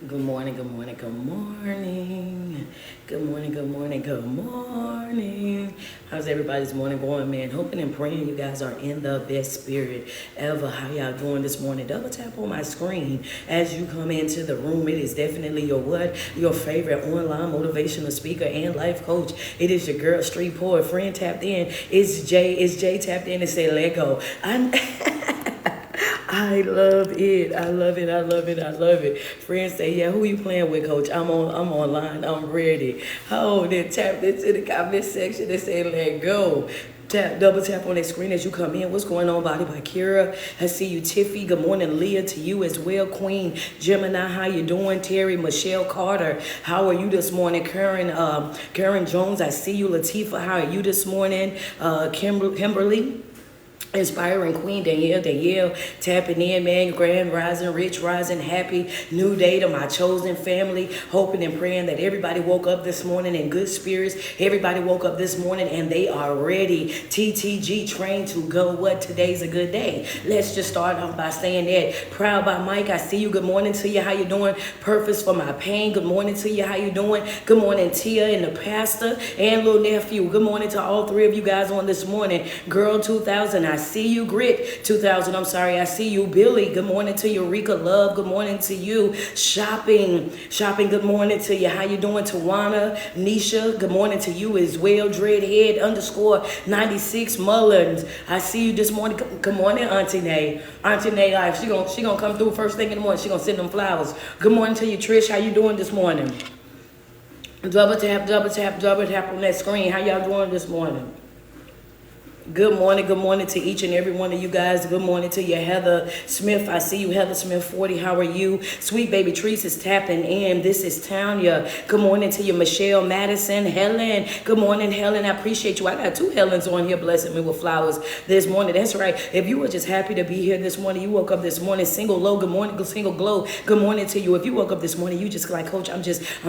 Good morning, good morning, good morning. Good morning, good morning, good morning. How's everybody's morning going, man? Hoping and praying you guys are in the best spirit ever. How y'all doing this morning? Double tap on my screen as you come into the room. It is definitely your what? Your favorite online motivational speaker and life coach. It is your girl, street poet, friend tapped in. It's Jay tapped in and said, let go. I love it. I love it. I love it. I love it. Friends say, yeah, who you playing with, coach? I'm online. I'm ready. Oh, then tap into the comment section and say, let go. Double tap on that screen as you come in. What's going on, Body by Kira? I see you, Tiffy. Good morning, Leah, to you as well. Queen Gemini, how you doing? Terry, Michelle Carter, how are you this morning? Karen Jones, I see you. Latifa, how are you this morning? Kimberly. Inspiring Queen Danielle, tapping in, man. Grand rising, rich rising, happy new day to my chosen family. Hoping and praying that everybody woke up this morning in good spirits. Everybody woke up this morning and they are ready. TTG trained to go. What? Today's a good day. Let's just start off by saying that. Proud by Mike, I see you. Good morning to you. How you doing? Purpose for my pain. Good morning to you. How you doing? Good morning, Tia and the pastor and little nephew. Good morning to all three of you guys on this morning. Girl 2000, I see you. Grit 2000, I'm sorry, I see you. Billy, good morning to you. Rika Love, good morning to you. Shopping, good morning to you. How you doing? Tawana, Nisha, good morning to you as well. Dreadhead _96 Mullins, I see you this morning. Good morning, Auntie Nay. Auntie Nay, she gonna come through first thing in the morning. She gonna send them flowers. Good morning to you, Trish. How you doing this morning? Double tap on that screen. How y'all doing this morning? Good morning to each and every one of you guys. Good morning to you, Heather Smith. I see you, Heather Smith 40. How are you? Sweet baby Trees is tapping in. This is Tanya. Good morning to you, Michelle Madison. Helen. Good morning, Helen. I appreciate you. I got two Helens on here blessing me with flowers this morning. That's right. If you were just happy to be here this morning, you woke up this morning, single low. Good morning, single glow. Good morning to you. If you woke up this morning, you just like, Coach, I'm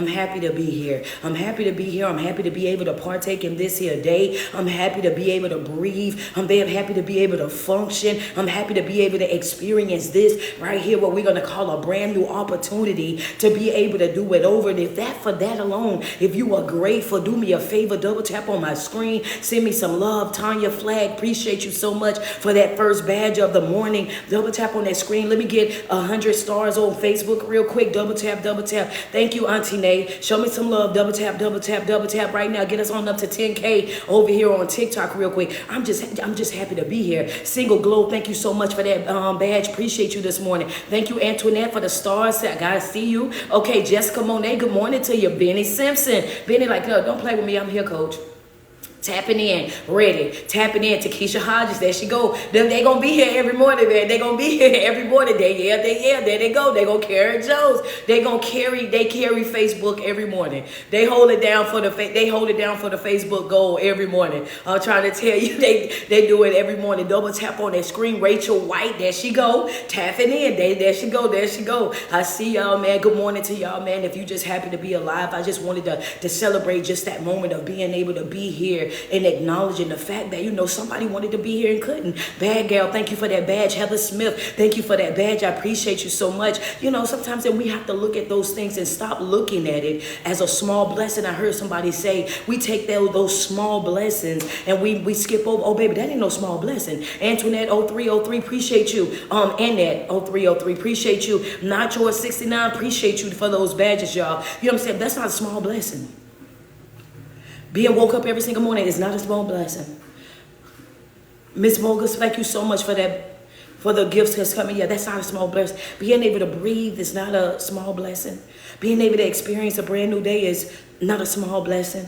happy to be here. I'm happy to be here. I'm happy to be able to partake in this here day. I'm happy to be able to breathe. I'm very happy to be able to function. I'm happy to be able to experience this right here, what we're going to call a brand new opportunity to be able to do it over. And if that for that alone, if you are grateful, do me a favor, double tap on my screen, send me some love. Tanya Flag, appreciate you so much for that first badge of the morning. Double tap on that screen. Let me get 100 stars on Facebook real quick. Double tap, double tap. Thank you, Auntie Nay. Show me some love. Double tap, double tap, double tap right now. Get us on up to 10K over here on TikTok real quick. I'm just happy to be here. Single Glow, thank you so much for that badge. Appreciate you this morning. Thank you, Antoinette, for the stars. I gotta see you. Okay, Jessica Monet, good morning to you. Benny Simpson. Benny, like, no, don't play with me. I'm here, coach. Tapping in, ready, tapping in to Keisha Hodges. There she go. They gonna be here every morning, man. They gonna be here every morning. There they go. They gonna carry Jones. They carry Facebook every morning. They hold it down for the Facebook goal every morning. I'm trying to tell you, they do it every morning. Double tap on that screen. Rachel White, there she go. Tapping in. There she go. I see y'all, man. Good morning to y'all, man. If you just happy to be alive, I just wanted to celebrate just that moment of being able to be here and acknowledging the fact that, somebody wanted to be here and couldn't. Bad gal, thank you for that badge. Heather Smith, thank you for that badge. I appreciate you so much. Sometimes then we have to look at those things and stop looking at it as a small blessing. I heard somebody say we take those small blessings and we skip over. Oh, baby, that ain't no small blessing. Antoinette 0303, appreciate you. Annette 0303, appreciate you. Nacho 69, appreciate you for those badges, y'all. You know what I'm saying? That's not a small blessing. Being woke up every single morning is not a small blessing. Miss Bogus, thank you so much for that, for the gifts that's coming. Yeah, that's not a small blessing. Being able to breathe is not a small blessing. Being able to experience a brand new day is not a small blessing.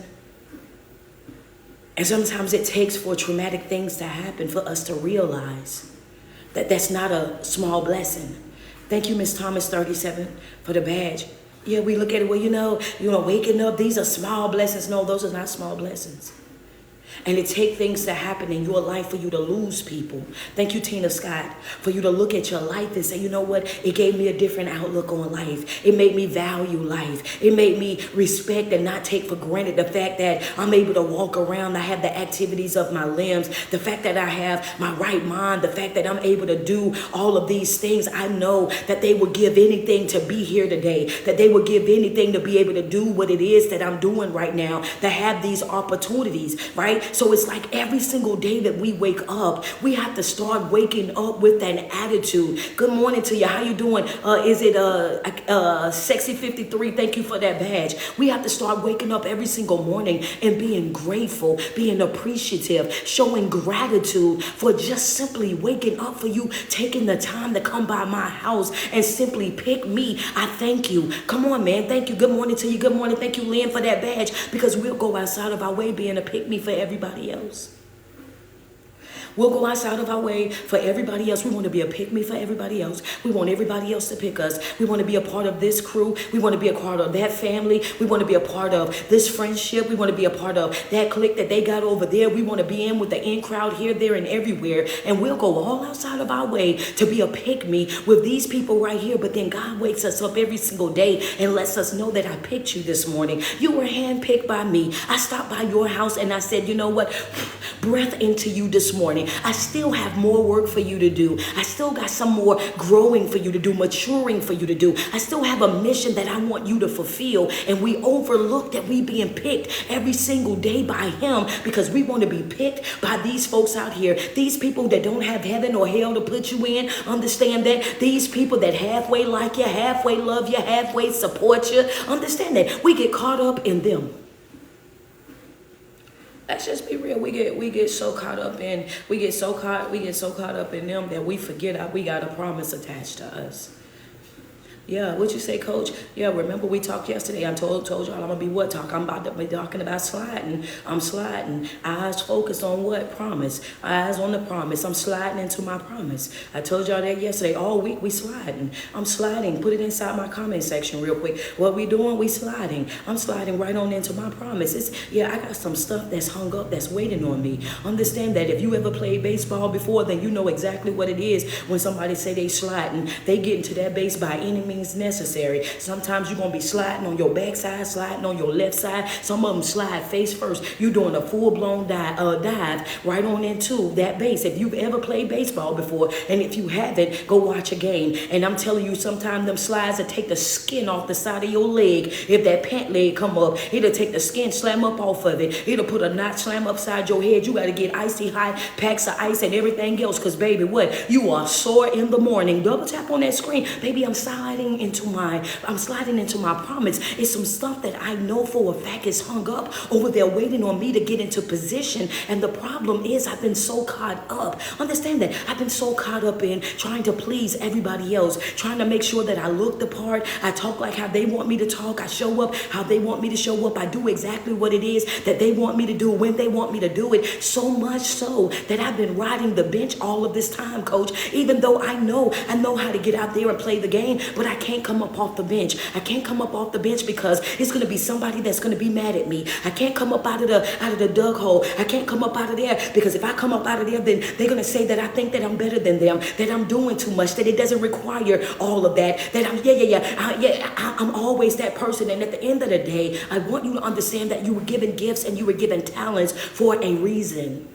And sometimes it takes for traumatic things to happen for us to realize that that's not a small blessing. Thank you, Miss Thomas 37, for the badge. Yeah, we look at it, well, waking up, these are small blessings. No, those are not small blessings. And it take things to happen in your life for you to lose people. Thank you, Tina Scott, for you to look at your life and say, you know what? It gave me a different outlook on life. It made me value life. It made me respect and not take for granted the fact that I'm able to walk around. I have the activities of my limbs. The fact that I have my right mind. The fact that I'm able to do all of these things. I know that they would give anything to be here today. That they would give anything to be able to do what it is that I'm doing right now. To have these opportunities, right? So it's like every single day that we wake up, we have to start waking up with that attitude. Good morning to you. How you doing? Is it Sexy 53? Thank you for that badge. We have to start waking up every single morning and being grateful, being appreciative, showing gratitude for just simply waking up, for you taking the time to come by my house and simply pick me. I thank you. Come on, man. Thank you. Good morning to you. Good morning. Thank you, Lynn, for that badge, because we'll go outside of our way being a pick me for everybody else. We'll go outside of our way for everybody else. We want to be a pick-me for everybody else. We want everybody else to pick us. We want to be a part of this crew. We want to be a part of that family. We want to be a part of this friendship. We want to be a part of that clique that they got over there. We want to be in with the in crowd here, there, and everywhere. And we'll go all outside of our way to be a pick-me with these people right here. But then God wakes us up every single day and lets us know that I picked you this morning. You were handpicked by me. I stopped by your house and I said, you know what? Breath into you this morning. I still have more work for you to do. I still got some more growing for you to do, maturing for you to do. I still have a mission that I want you to fulfill. And we overlook that we being picked every single day by him, because we want to be picked by these folks out here. These people that don't have heaven or hell to put you in. Understand that. These people that halfway like you, halfway love you, halfway support you. Understand that. We get caught up in them. Let's just be real. We get so caught up in up in them that we forget we got a promise attached to us. Yeah, what you say, Coach? Yeah, remember we talked yesterday. I told y'all I'm gonna be what talk? I'm about to be talking about sliding. I'm sliding. Eyes focused on what? Promise. Eyes on the promise. I'm sliding into my promise. I told y'all that yesterday. All week we sliding. I'm sliding. Put it inside my comment section real quick. What we doing? We sliding. I'm sliding right on into my promise. I got some stuff that's hung up that's waiting on me. Understand that if you ever played baseball before, then you know exactly what it is when somebody say they sliding. They get into that base by any means necessary. Sometimes you're going to be sliding on your backside, sliding on your left side. Some of them slide face first. You're doing a full-blown dive right on into that base. If you've ever played baseball before, and if you haven't, go watch a game. And I'm telling you, sometimes them slides will take the skin off the side of your leg. If that pant leg come up, it'll take the skin, slam up off of it. It'll put a knot, slam upside your head. You got to get icy hot packs of ice and everything else, because baby, what? You are sore in the morning. Double tap on that screen. Baby, I'm sliding into my promise. It's some stuff that I know for a fact is hung up over there waiting on me to get into position. And the problem is I've been so caught up. Understand that. I've been so caught up in trying to please everybody else, trying to make sure that I look the part. I talk like how they want me to talk. I show up how they want me to show up. I do exactly what it is that they want me to do when they want me to do it. So much so that I've been riding the bench all of this time, Coach, even though I know how to get out there and play the game, but I can't come up off the bench. I can't come up off the bench because it's going to be somebody that's going to be mad at me. I can't come up out of the dug hole. I can't come up out of there because if I come up out of there, then they're going to say that I think that I'm better than them, that I'm doing too much, that it doesn't require all of that, that I'm always that person. And at the end of the day, I want you to understand that you were given gifts and you were given talents for a reason.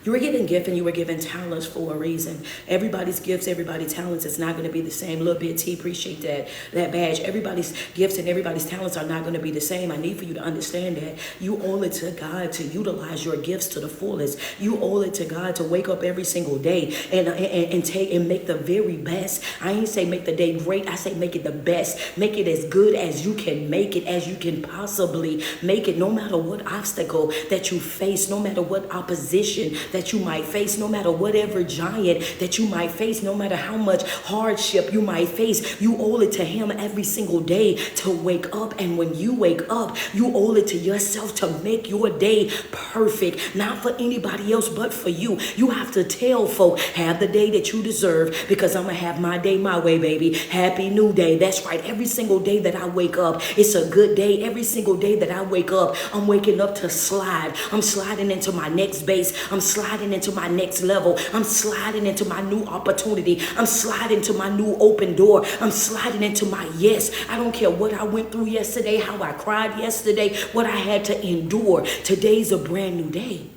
You were given gifts and you were given talents for a reason. Everybody's gifts, everybody's talents is not going to be the same. Little bit T, appreciate that badge. Everybody's gifts and everybody's talents are not going to be the same. I need for you to understand that. You owe it to God to utilize your gifts to the fullest. You owe it to God to wake up every single day and take and make the very best. I ain't say make the day great. I say make it the best. Make it as good as you can make it, as you can possibly make it, no matter what obstacle that you face, no matter what opposition that you might face, no matter whatever giant that you might face, no matter how much hardship you might face, you owe it to him every single day to wake up. And when you wake up, you owe it to yourself to make your day perfect, not for anybody else but for you. You have to tell folk, have the day that you deserve, because I'm gonna have my day my way, baby. Happy new day. That's right. Every single day that I wake up, it's a good day. Every single day that I wake up, I'm waking up to slide. I'm sliding into my next base. I'm sliding into my next level. I'm sliding into my new opportunity. I'm sliding to my new open door. I'm sliding into my yes. I don't care what I went through yesterday, how I cried yesterday, what I had to endure. Today's a brand new day.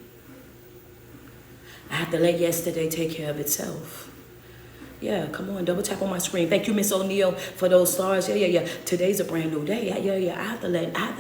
I have to let yesterday take care of itself. Yeah, come on, double tap on my screen. Thank you, Miss O'Neill, for those stars. Yeah. Today's a brand new day. Yeah. I have to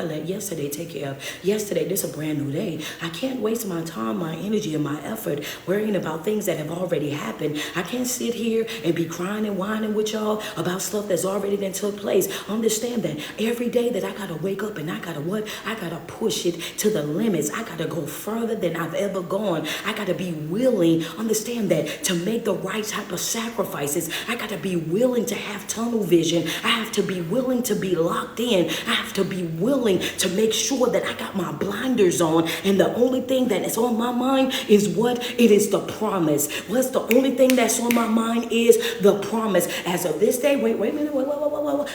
let yesterday take care of yesterday. This is a brand new day. I can't waste my time, my energy, and my effort worrying about things that have already happened. I can't sit here and be crying and whining with y'all about stuff that's already been took place. Understand that every day that I gotta wake up and I gotta push it to the limits. I gotta go further than I've ever gone. I gotta be willing, understand that, to make the right type of sacrifice. I got to be willing to have tunnel vision. I have to be willing to be locked in. I have to be willing to make sure that I got my blinders on. And the only thing that is on my mind is what? It is the promise. What's the only thing that's on my mind is the promise. As of this day, wait a minute, wait.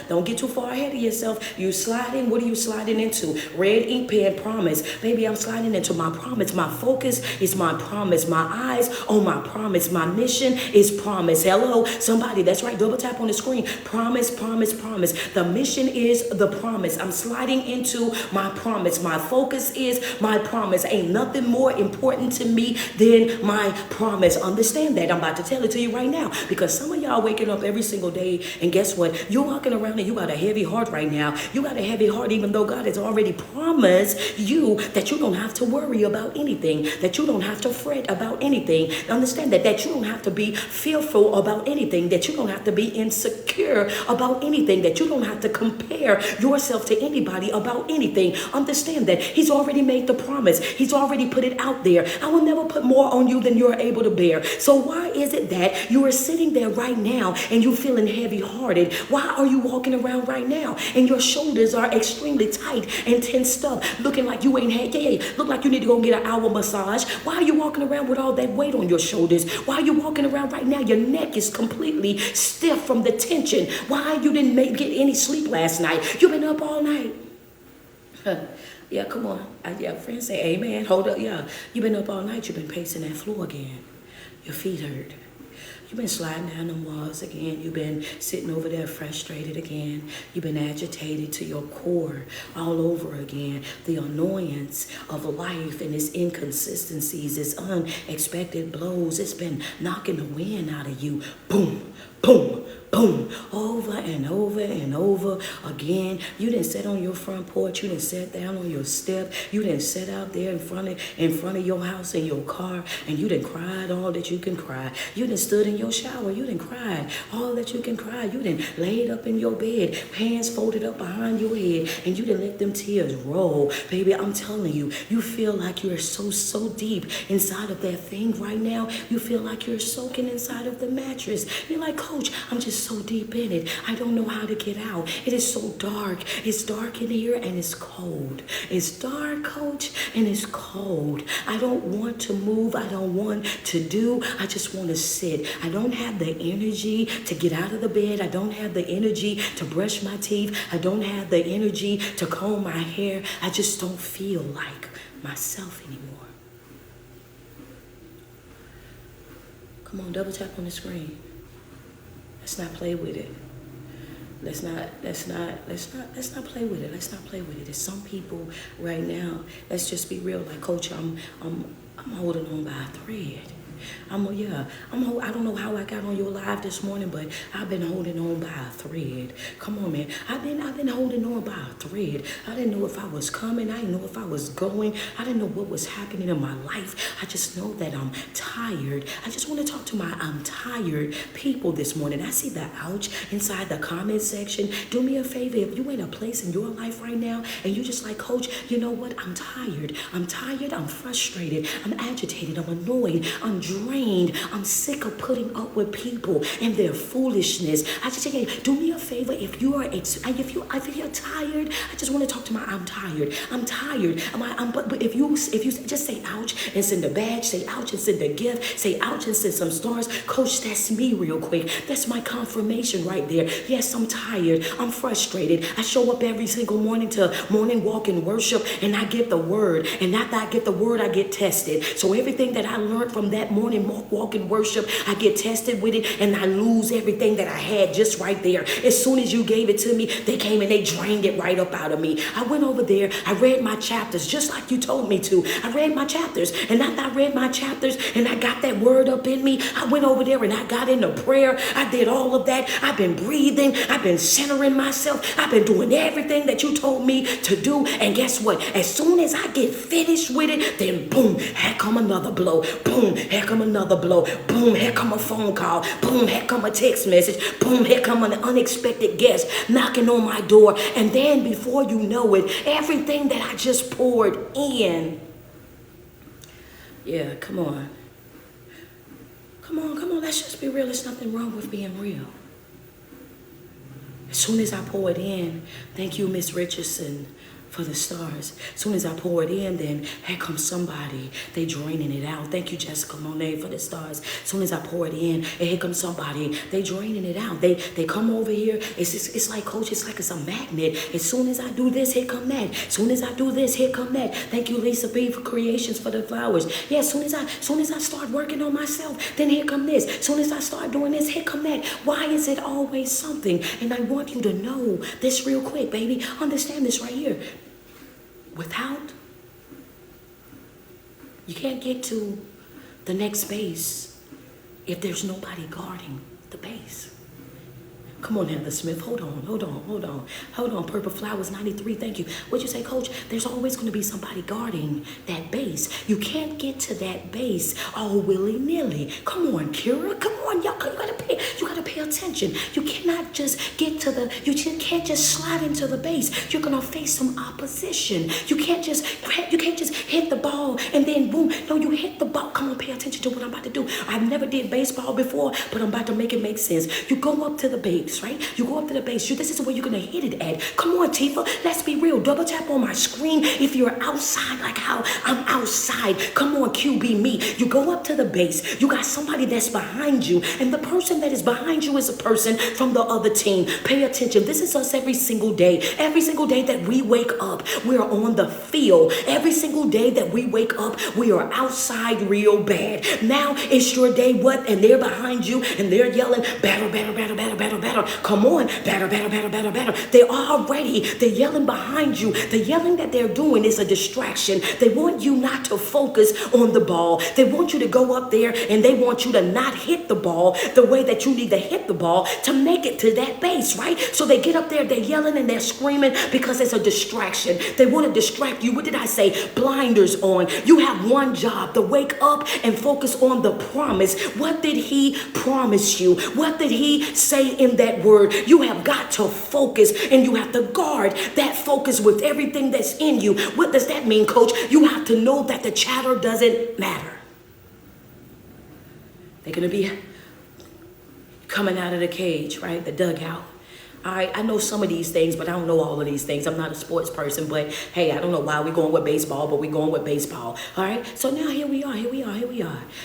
Don't get too far ahead of yourself. You sliding, what are you sliding into? Red ink pen, promise. Baby, I'm sliding into my promise. My focus is my promise. My eyes on my promise. My mission is promise. Hello, somebody. That's right. Double tap on the screen. Promise. The mission is the promise. I'm sliding into my promise. My focus is my promise. Ain't nothing more important to me than my promise. Understand that. I'm about to tell it to you right now, because some of y'all waking up every single day, and guess what? You're walking around and you got a heavy heart right now. You got a heavy heart even though God has already promised you that you don't have to worry about anything, that you don't have to fret about anything. Understand that you don't have to be fearful about anything, that you don't have to be insecure about anything, that you don't have to compare yourself to anybody about anything. Understand that he's already made the promise. He's already put it out there. I will never put more on you than you're able to bear. So why is it that you are sitting there right now and you feeling heavy hearted? Why are you walking around right now and your shoulders are extremely tight and tensed up, looking like you ain't had, look like you need to go get an hour massage? Why are you walking around with all that weight on your shoulders? Why are you walking around right now? Your neck is completely stiff from the tension. Why you didn't get any sleep last night? You've been up all night. Yeah, come on. Yeah, friends say amen. Hold up. Yeah, you've been up all night. You've been pacing that floor again. Your feet hurt. You've been sliding down the walls again. You've been sitting over there frustrated again. You've been agitated to your core all over again. The annoyance of life and its inconsistencies, its unexpected blows, it's been knocking the wind out of you. Boom, boom, boom, over and over and over again. You didn't sit on your front porch. You didn't sit down on your step. You didn't sit out there in front of your house in your car, and you didn't cried all that you can cry. You didn't stood in your shower. You didn't cry all that you can cry. You didn't laid up in your bed, hands folded up behind your head, and you didn't let them tears roll. Baby, I'm telling you, you feel like you're so deep inside of that thing right now. You feel like you're soaking inside of the mattress. You're like, Coach, I'm just so deep in it. I don't know how to get out. It is so dark. It's dark in here and it's cold. It's dark, Coach, and it's cold. I don't want to move. I don't want to do. I just want to sit. I don't have the energy to get out of the bed. I don't have the energy to brush my teeth. I don't have the energy to comb my hair. I just don't feel like myself anymore. Come on, double tap on the screen. Let's not play with it. Let's not play with it. Let's not play with it. There's some people right now, let's just be real, like, Coach, I'm holding on by a thread. I don't know how I got on your live this morning, but I've been holding on by a thread. Come on, man. I've been holding on by a thread. I didn't know if I was coming. I didn't know if I was going. I didn't know what was happening in my life. I just know that I'm tired. I just want to talk to my I'm tired people this morning. I see the ouch inside the comment section. Do me a favor. If you in a place in your life right now and you just like, Coach, you know what? I'm tired. I'm tired. I'm frustrated. I'm agitated. I'm annoyed. I'm drained. I'm sick of putting up with people and their foolishness. I just say, do me a favor. If you're tired, I just want to talk to my I'm tired. I'm tired. But if you just say ouch and send a badge, say ouch and send a gift, say ouch and send some stars. Coach, that's me real quick. That's my confirmation right there. Yes, I'm tired. I'm frustrated. I show up every single morning to morning walk and worship, and I get the word. And after I get the word, I get tested. So everything that I learned from that morning walk and worship, I get tested with it, and I lose everything that I had just right there. As soon as you gave it to me, they came and they drained it right up out of me. I went over there. I read my chapters just like you told me to. I read my chapters, and after I read my chapters and I got that word up in me, I went over there and I got into prayer. I did all of that. I've been breathing. I've been centering myself. I've been doing everything that you told me to do. And guess what? As soon as I get finished with it, then boom, here come another blow. Boom, here come another blow. Boom, here come a phone call. Boom, here come a text message. Boom, here come an unexpected guest knocking on my door. And then before you know it, everything that I just poured in. Yeah, come on. Come on, let's just be real. There's nothing wrong with being real. As soon as I pour it in, thank you, Miss Richardson, for the stars. As soon as I pour it in, then here comes somebody. They draining it out. Thank you, Jessica Monet, for the stars. As soon as I pour it in, and here comes somebody. They draining it out. They come over here. It's like, Coach, it's like it's a magnet. As soon as I do this, here come that. As soon as I do this, here come that. Thank you, Lisa B, for creations for the flowers. Yeah, as soon as I start working on myself, then here come this. As soon as I start doing this, here come that. Why is it always something? And I want you to know this real quick, baby. Understand this right here. You can't get to the next base if there's nobody guarding the base. Come on, Heather Smith. Hold on. Purple Flowers 93. Thank you. What'd you say, Coach? There's always going to be somebody guarding that base. You can't get to that base all willy-nilly. Come on, Kira. Come on, y'all. You gotta pay attention. You cannot just you can't just slide into the base. You're gonna face some opposition. You can't just hit the ball and then boom. No, you hit the ball. Come on, pay attention to what I'm about to do. I've never did baseball before, but I'm about to make it make sense. You go up to the base. Right? You go up to the base. This is where you're going to hit it at. Come on, Tifa. Let's be real. Double tap on my screen if you're outside like how I'm outside. Come on, QB me. You go up to the base. You got somebody that's behind you. And the person that is behind you is a person from the other team. Pay attention. This is us every single day. Every single day that we wake up, we're on the field. Every single day that we wake up, we are outside real bad. Now it's your day. What? And they're behind you and they're yelling, battle, battle, battle, battle, battle, battle. Come on, battle, battle, battle, battle, battle. They're yelling behind you. The yelling that they're doing is a distraction. They want you not to focus on the ball. They want you to go up there and they want you to not hit the ball the way that you need to hit the ball to make it to that base, right? So they get up there, they're yelling and they're screaming because it's a distraction. They want to distract you. What did I say? Blinders on. You have one job, to wake up and focus on the promise. What did he promise you? What did he say in that word? You have got to focus and you have to guard that focus with everything that's in you. What does that mean, Coach? You have to know that the chatter doesn't matter. They're going to be coming out of the cage, right? The dugout. All right, I know some of these things, but I don't know all of these things. I'm not a sports person, but hey, I don't know why we're going with baseball, but we're going with baseball. All right, so now here we are.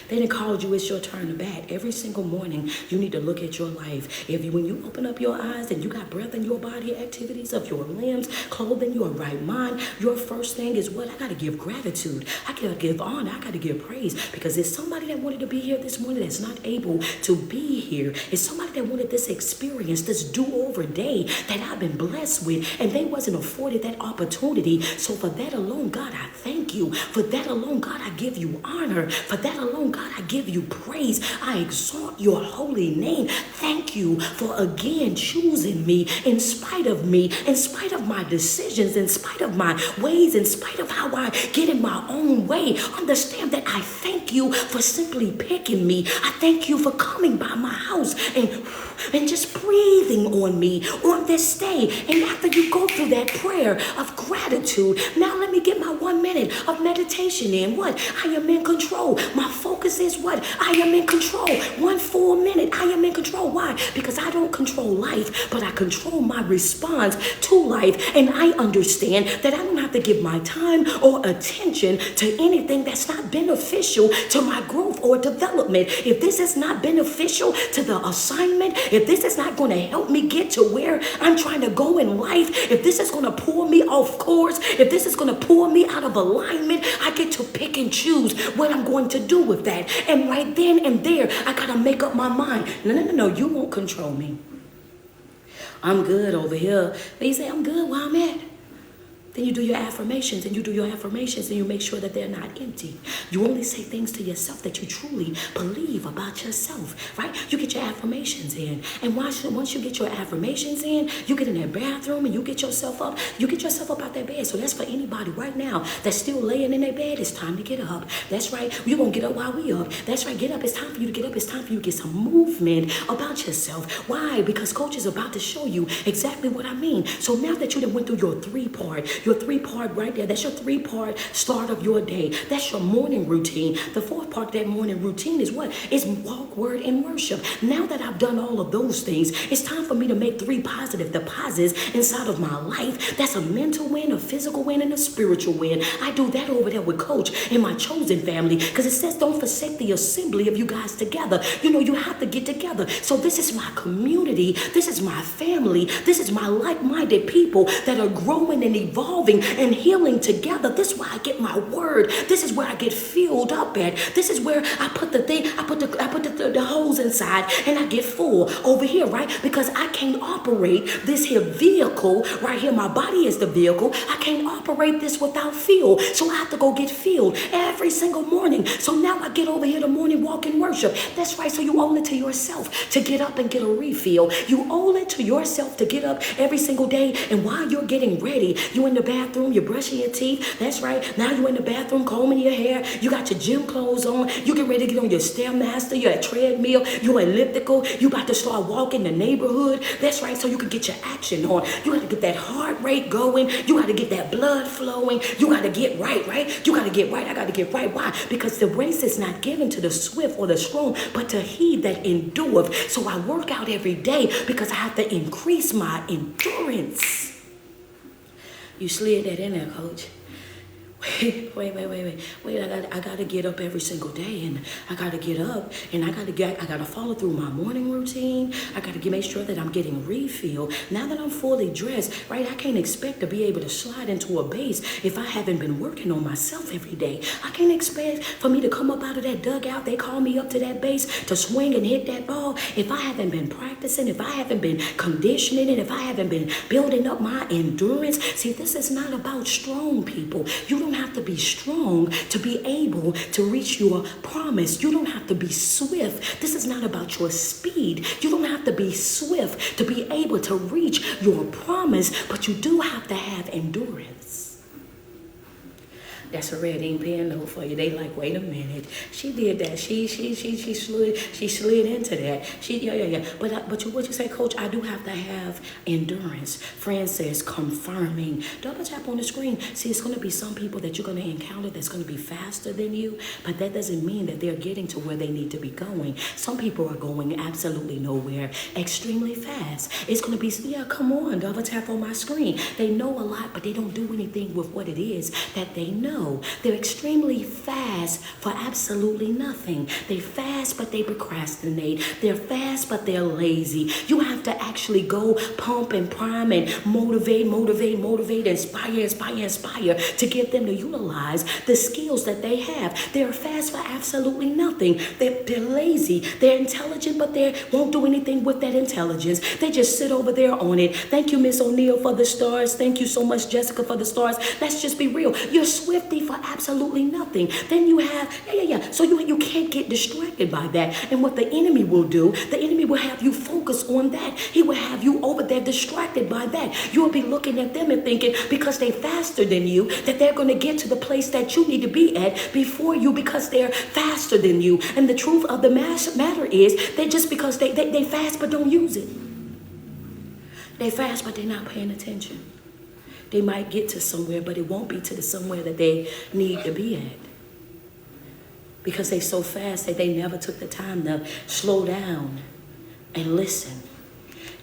They done called you, it's your turn to bat. Every single morning, you need to look at your life. When you open up your eyes and you got breath in your body, activities of your limbs, clothing, your right mind, your first thing is what? I got to give gratitude. I got to give honor. I got to give praise because there's somebody that wanted to be here this morning that's not able to be here. It's somebody that wanted this experience, this do-over every day that I've been blessed with, and they wasn't afforded that opportunity. So for that alone, God, I thank you. For that alone, God, I give you honor. For that alone, God, I give you praise. I exalt your holy name. Thank you for again choosing me in spite of my decisions, in spite of my ways, in spite of how I get in my own way. Understand that I thank you for simply picking me. I thank you for coming by my house and just breathing on me on this day. And after you go through that prayer of gratitude, now let me get my 1 minute of meditation in. What? I am in control. My focus is what? I am in control. 1 full minute. I am in control. Why? Because I don't control life, but I control my response to life. And I understand that I don't have to give my time or attention to anything that's not beneficial to my growth or development. If this is not beneficial to the assignment, if this is not going to help me get to where I'm trying to go in life, if this is going to pull me off course, if this is going to pull me out of alignment, I get to pick and choose what I'm going to do with that. And right then and there, I got to make up my mind. No, you won't control me. I'm good over here. But you say, I'm good where I'm at. Then you do your affirmations, and you make sure that they're not empty. You only say things to yourself that you truly believe about yourself, right? You get your affirmations in, and once you get your affirmations in, you get in that bathroom and you get yourself up. You get yourself up out that bed. So that's for anybody right now that's still laying in their bed. It's time to get up. That's right. You're going to get up while we up. That's right. Get up. It's time for you to get up. It's time for you to get some movement about yourself. Why? Because Coach is about to show you exactly what I mean. So now that you done went through your three-part right there, that's your three-part start of your day. That's your morning routine. The fourth part of that morning routine is what? It's walk, word, and worship. Now that I've done all of those things, it's time for me to make 3 positive deposits inside of my life. That's a mental win, a physical win, and a spiritual win. I do that over there with Coach and my chosen family, because it says don't forsake the assembly of you guys together. You know, you have to get together. So this is my community. This is my family. This is my like-minded people that are growing and evolving and healing together. This is where I get my word. This is where I get filled up at. This is where I put the hose inside and I get full over here, right? Because I can't operate this here vehicle right here. My body is the vehicle. I can't operate this without fuel. So I have to go get filled every single morning. So now I get over here the morning walk and worship. That's right. So you owe it to yourself to get up and get a refill. You owe it to yourself to get up every single day. And while you're getting ready, you in the bathroom, you're brushing your teeth. That's right. Now you're in the bathroom combing your hair. You got your gym clothes on. You get ready to get on your Stairmaster. You're at treadmill. You're elliptical. You about to start walking the neighborhood. That's right. So you can get your action on. You got to get that heart rate going. You got to get that blood flowing. You got to get right? You got to get right. I got to get right. Why? Because the race is not given to the swift or the strong, but to he that endureth. So I work out every day because I have to increase my endurance. You slid that in there, Coach. Wait, I gotta get up every single day, and I gotta get up, and I gotta follow through my morning routine. I gotta make sure that I'm getting refill. Now that I'm fully dressed, right, I can't expect to be able to slide into a base if I haven't been working on myself every day. I can't expect for me to come up out of that dugout, they call me up to that base to swing and hit that ball, if I haven't been practicing, if I haven't been conditioning it, if I haven't been building up my endurance. See, this is not about strong people. You don't have to be strong to be able to reach your promise. You don't have to be swift. This is not about your speed. You don't have to be swift to be able to reach your promise, but you do have to have endurance. That's a red ink pen note for you. They like, wait a minute. She did that. She slid into that. Yeah. But what you say, Coach? I do have to have endurance. Friend says confirming. Double tap on the screen. See, it's going to be some people that you're going to encounter that's going to be faster than you, but that doesn't mean that they're getting to where they need to be going. Some people are going absolutely nowhere, extremely fast. It's going to be, come on, double tap on my screen. They know a lot, but they don't do anything with what it is that they know. slow. They're extremely fast for absolutely nothing. They fast, but they procrastinate. They're fast, but they're lazy. You have to actually go pump and prime and motivate, inspire to get them to utilize the skills that they have. They're fast for absolutely nothing. They're lazy. They're intelligent, but they won't do anything with that intelligence. They just sit over there on it. Thank you, Miss O'Neill, for the stars. Thank you so much, Jessica, for the stars. Let's just be real. You're swifty for absolutely nothing. Then you have, so you can't get distracted by that. And what the enemy will do, the enemy will have you focus on that. He will have you over there distracted by that. You'll be looking at them and thinking, because they're faster than you, that they're going to get to the place that you need to be at before you, because they're faster than you. And the truth of the matter is, they just because they fast but don't use it. They fast but they're not paying attention. They might get to somewhere, but it won't be to the somewhere that they need to be at. Because they're so fast that they never took the time to slow down and listen.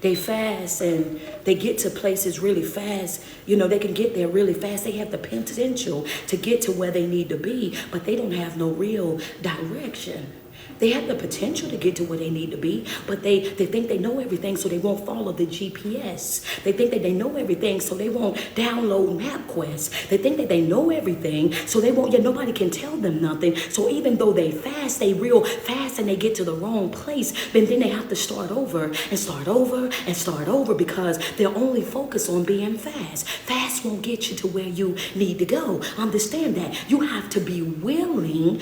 They fast and they get to places really fast. They can get there really fast. They have the potential to get to where they need to be, but they don't have no real direction. They have the potential to get to where they need to be, but they think they know everything, so they won't follow the GPS. They think that they know everything, so they won't download MapQuest. They think that they know everything, so they won't, nobody can tell them nothing. So even though they fast, they real fast and they get to the wrong place, but then they have to start over and start over and start over because they're only focused on being fast. Fast won't get you to where you need to go. Understand that. You have to be willing,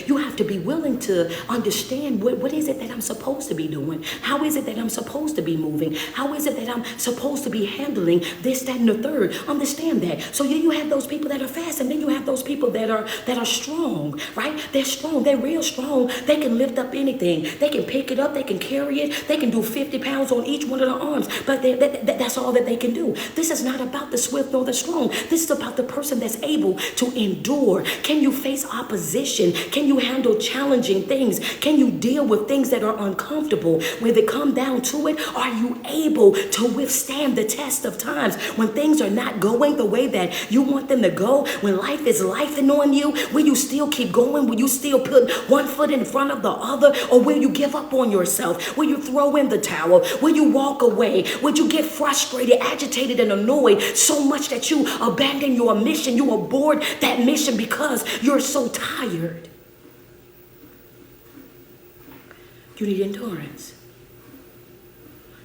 you have to be willing to understand what is it that I'm supposed to be doing? How is it that I'm supposed to be moving? How is it that I'm supposed to be handling this, that, and the third? Understand that. So you have those people that are fast, and then you have those people that are strong, right? They're strong. They're real strong. They can lift up anything. They can pick it up. They can carry it. They can do 50 pounds on each one of their arms, but that's all that they can do. This is not about the swift nor the strong. This is about the person that's able to endure. Can you face opposition? Can you handle challenging things? Can you deal with things that are uncomfortable? When they come down to it, are you able to withstand the test of times when things are not going the way that you want them to go? When life is lifing on you, will you still keep going? Will you still put one foot in front of the other? Or will you give up on yourself? Will you throw in the towel? Will you walk away? Would you get frustrated, agitated, and annoyed so much that you abandon your mission? You abort that mission because you're so tired. You need endurance.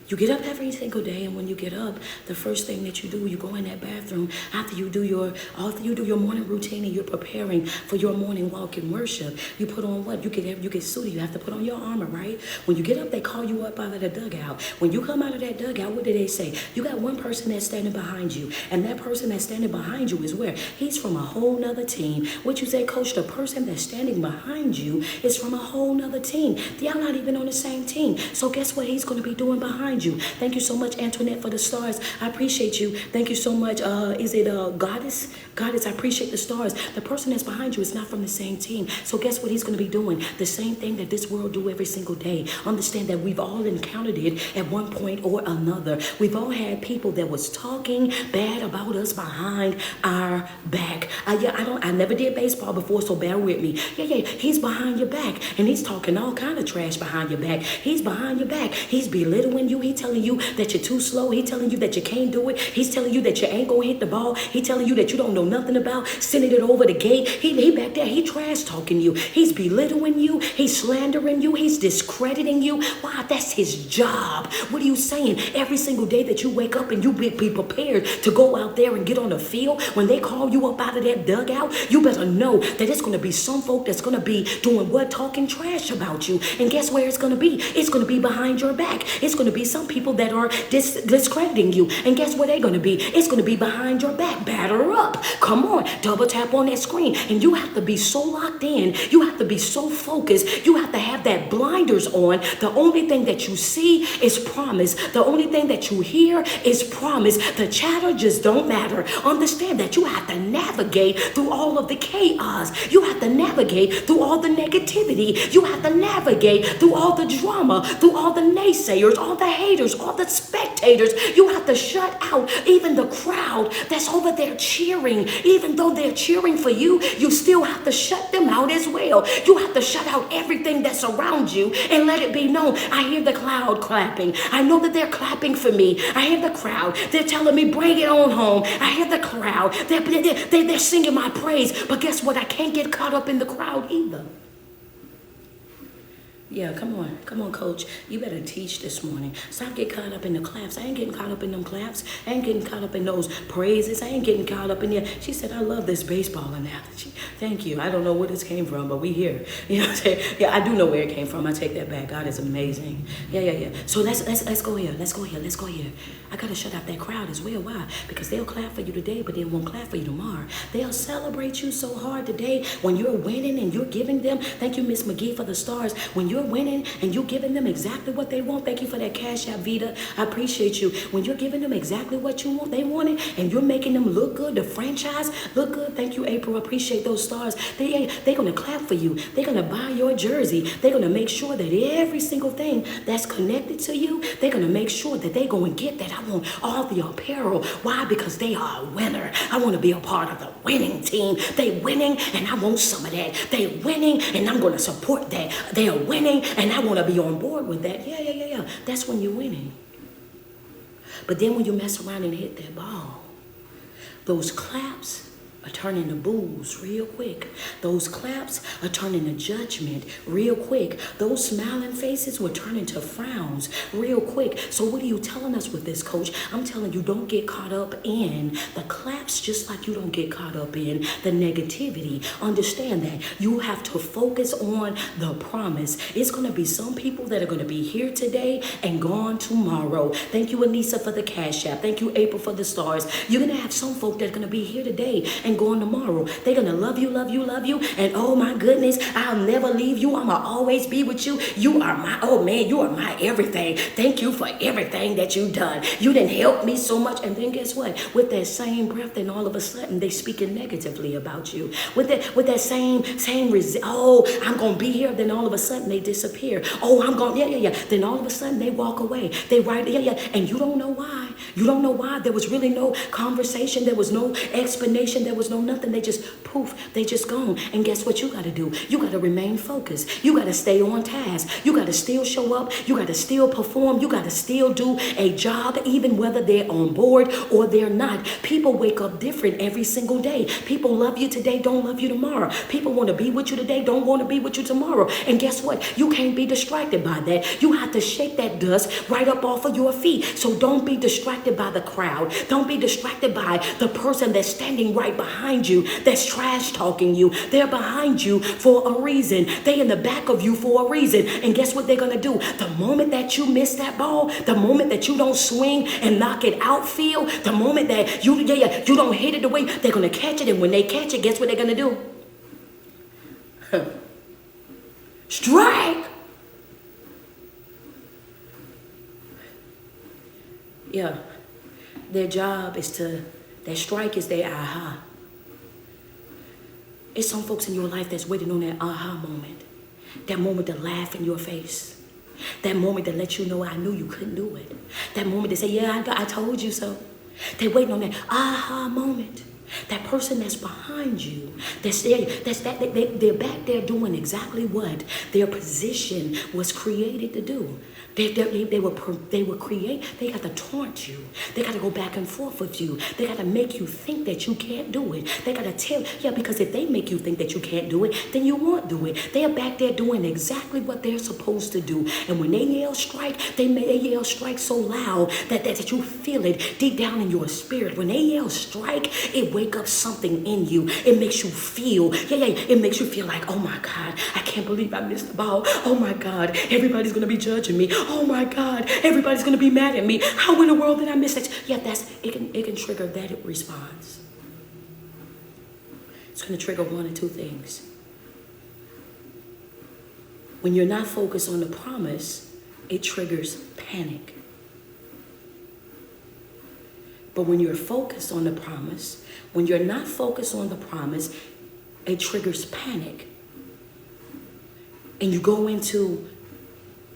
You get up every single day, and when you get up, the first thing that you do, you go in that bathroom after you do your morning routine and you're preparing for your morning walk in worship. You put on what? You get suited. You have to put on your armor, right? When you get up, they call you up out of the dugout. When you come out of that dugout, what do they say? You got one person that's standing behind you, and that person that's standing behind you is where? He's from a whole nother team. What you say, Coach? The person that's standing behind you is from a whole nother team. Y'all not even on the same team. So guess what he's going to be doing behind you? Thank you so much, Antoinette, for the stars. I appreciate you. Thank you so much. Is it Goddess? Goddess, I appreciate the stars. The person that's behind you is not from the same team. So guess what he's going to be doing? The same thing that this world do every single day. Understand that we've all encountered it at one point or another. We've all had people that was talking bad about us behind our back. I never did baseball before, so bear with me. He's behind your back, and he's talking all kind of trash behind your back. He's behind your back. He's belittling you. He's telling you that you're too slow. He's telling you that you can't do it. He's telling you that you ain't gonna hit the ball. He's telling you that you don't know nothing about sending it over the gate. He back there. He trash talking you. He's belittling you. He's slandering you. He's discrediting you. Wow, that's his job. What are you saying? Every single day that you wake up and you be prepared to go out there and get on the field, when they call you up out of that dugout, you better know that it's gonna be some folk that's gonna be doing what? Talking trash about you. And guess where it's gonna be? It's gonna be behind your back. It's gonna be some people that are discrediting you. And guess where they're going to be? It's going to be behind your back. Batter up. Come on. Double tap on that screen. And you have to be so locked in. You have to be so focused. You have to have that blinders on. The only thing that you see is promise. The only thing that you hear is promise. The chatter just don't matter. Understand that you have to navigate through all of the chaos. You have to navigate through all the negativity. You have to navigate through all the drama, through all the naysayers, all the hate. haters, all the spectators. You have to shut out even the crowd that's over there cheering. Even though they're cheering for you, you still have to shut them out as well. You have to shut out everything that's around you and let it be known. I hear the crowd clapping. I know that they're clapping for me. I hear the crowd. They're telling me, bring it on home. I hear the crowd. They're singing my praise. But guess what? I can't get caught up in the crowd either. Yeah, come on, coach. You better teach this morning. Stop getting caught up in the claps. I ain't getting caught up in them claps. I ain't getting caught up in those praises. I ain't getting caught up in there. She said, I love this baseball analogy. Thank you. I don't know where this came from, but we here. You know what I'm saying? Yeah, I do know where it came from. I take that back. God is amazing. Yeah. So let's go here. Let's go here. I gotta shut out that crowd as well. Why? Because they'll clap for you today, but they won't clap for you tomorrow. They'll celebrate you so hard today when you're winning and you're giving them. Thank you, Miss McGee, for the stars. When you're winning and you're giving them exactly what they want. Thank you for that cash out, Vita. I appreciate you. When you're giving them exactly what you want, they want it, and you're making them look good, the franchise look good. Thank you, April. I appreciate those stars. They're gonna clap for you. They're gonna buy your jersey. They're gonna make sure that every single thing that's connected to you, they're gonna make sure that they go and get that. I want all the apparel. Why? Because they are a winner. I want to be a part of the winning team. They winning, and I want some of that. They winning, and I'm gonna support that. They are winning, and I want to be on board with that. Yeah. That's when you're winning. But then when you mess around and hit that ball, those claps are turning to boos real quick. Those claps are turning to judgment real quick. Those smiling faces will turn into frowns real quick. So what are you telling us with this, coach? I'm telling you, don't get caught up in the claps, just like you don't get caught up in the negativity. Understand that you have to focus on the promise. It's going to be some people that are going to be here today and gone tomorrow. Thank you, Anissa, for the cash app. Thank you, April, for the stars. You're going to have some folk that are going to be here today and going tomorrow. They're gonna love you, and oh my goodness, I'll never leave you. I'ma always be with you. You are my, oh man, you are my everything. Thank you for everything that you've done. You didn't help me so much. And then guess what? With that same breath, then all of a sudden they speaking negatively about you. With that same oh, I'm gonna be here. Then all of a sudden they disappear. Oh, I'm gonna, yeah. Then all of a sudden they walk away. They write, yeah. And you don't know why. You don't know why. There was really no conversation. There was no explanation. There was no nothing. They just poof. They just gone. And guess what you got to do? You got to remain focused. You got to stay on task. You got to still show up. You got to still perform. You got to still do a job, even whether they're on board or they're not. People wake up different every single day. People love you today, don't love you tomorrow. People want to be with you today, don't want to be with you tomorrow. And guess what? You can't be distracted by that. You have to shake that dust right up off of your feet. So don't be distracted by the crowd. Don't be distracted by the person that's standing right behind you, that's trash talking you. They're behind you for a reason. They in the back of you for a reason. And guess what they're going to do? The moment that you miss that ball, the moment that you don't swing and knock it outfield, the moment that you don't hit it the way, they're going to catch it. And when they catch it, guess what they're going to do? Strike! Yeah. Their job is their strike is their aha. It's some folks in your life that's waiting on that aha moment. That moment to laugh in your face. That moment that let you know I knew you couldn't do it. That moment to say, yeah, I told you so. They're waiting on that aha moment. That person that's behind you, they're back there doing exactly what their position was created to do. They got to taunt you. They got to go back and forth with you. They got to make you think that you can't do it. They got to tell, because if they make you think that you can't do it, then you won't do it. They are back there doing exactly what they're supposed to do. And when they yell strike, they yell strike so loud that you feel it deep down in your spirit. When they yell strike, it wake up something in you. It makes you feel, it makes you feel like, oh my God, I can't believe I missed the ball. Oh my God, everybody's going to be judging me. Oh my God, everybody's going to be mad at me. How in the world did I miss it? Yeah, it can trigger that response. It's going to trigger one or two things. When you're not focused on the promise, it triggers panic. But when you're focused on the promise, when you're not focused on the promise, it triggers panic. And you go into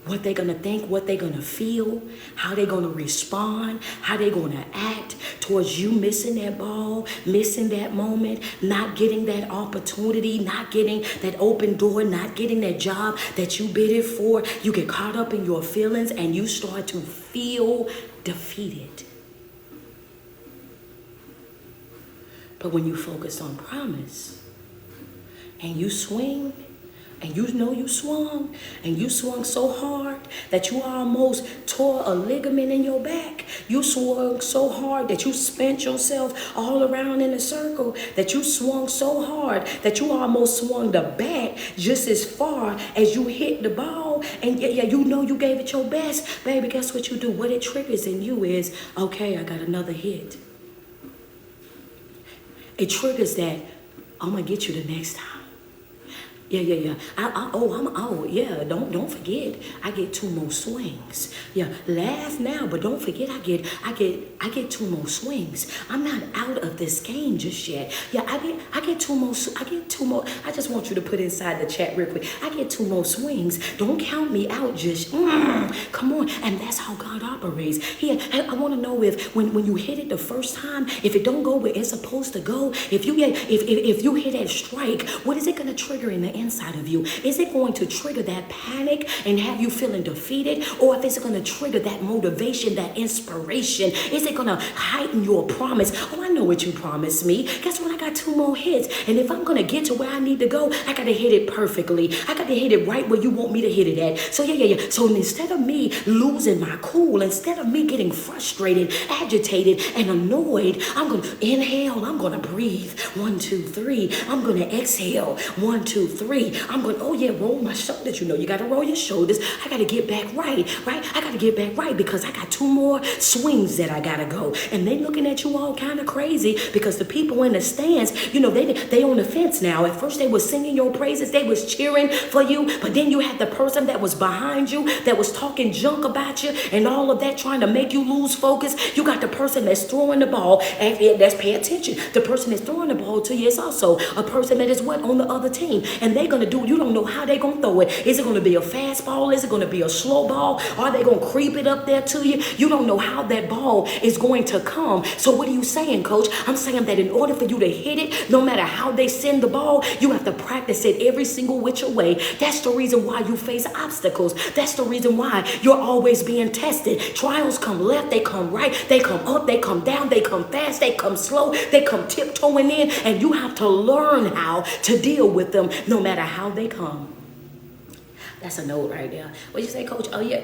what they're going to think, what they're going to feel, how they're going to respond, how they're going to act towards you missing that ball, missing that moment, not getting that opportunity, not getting that open door, not getting that job that you bidded for. You get caught up in your feelings and you start to feel defeated. But when you focus on promise and you swing, and you know you swung, and you swung so hard that you almost tore a ligament in your back. You swung so hard that you spent yourself all around in a circle, that you swung so hard that you almost swung the bat just as far as you hit the ball. And yeah, you know you gave it your best. Baby, guess what you do? What it triggers in you is, okay, I got another hit. It triggers that, I'm going to get you the next time. Yeah. Don't forget, I get 2 more swings. Yeah, laugh now, but don't forget, I get 2 more swings. I'm not out of this game just yet. Yeah, I get 2 more. I just want you to put inside the chat real quick. I get 2 more swings. Don't count me out just. Come on, and that's how God operates. I want to know if when you hit it the first time, if it don't go where it's supposed to go, if you hit that strike, what is it going to trigger in the inside of you? Is it going to trigger that panic and have you feeling defeated? Or if it's going to trigger that motivation, that inspiration? Is it going to heighten your promise? Oh, I know what you promised me. Guess what? I got 2 more hits. And if I'm going to get to where I need to go, I got to hit it perfectly. I got to hit it right where you want me to hit it at. So yeah. So instead of me losing my cool, instead of me getting frustrated, agitated, and annoyed, I'm going to inhale. I'm going to breathe. 1, 2, 3. I'm going to exhale. 1, 2, 3. I'm going, roll my shoulders. You know, you got to roll your shoulders. I got to get back right? I got to get back right because I got 2 more swings that I got to go. And they looking at you all kind of crazy because the people in the stands, you know, they on the fence now. At first they was singing your praises. They was cheering for you. But then you had the person that was behind you that was talking junk about you and all of that, trying to make you lose focus. You got the person that's throwing the ball, and that's pay attention. The person that's throwing the ball to you is also a person that is on the other team. And they're going to do, you don't know how they're going to throw it. Is it going to be a fast ball? Is it going to be a slow ball? Are they going to creep it up there to you? You don't know how that ball is going to come. So what are you saying, coach? I'm saying that in order for you to hit it, no matter how they send the ball, you have to practice it every single which way. That's the reason why you face obstacles. That's the reason why you're always being tested. Trials come left, they come right, they come up, they come down, they come fast, they come slow, they come tiptoeing in, and you have to learn how to deal with them no matter how they come. That's a note right there. What'd you say, coach? Oh, yeah,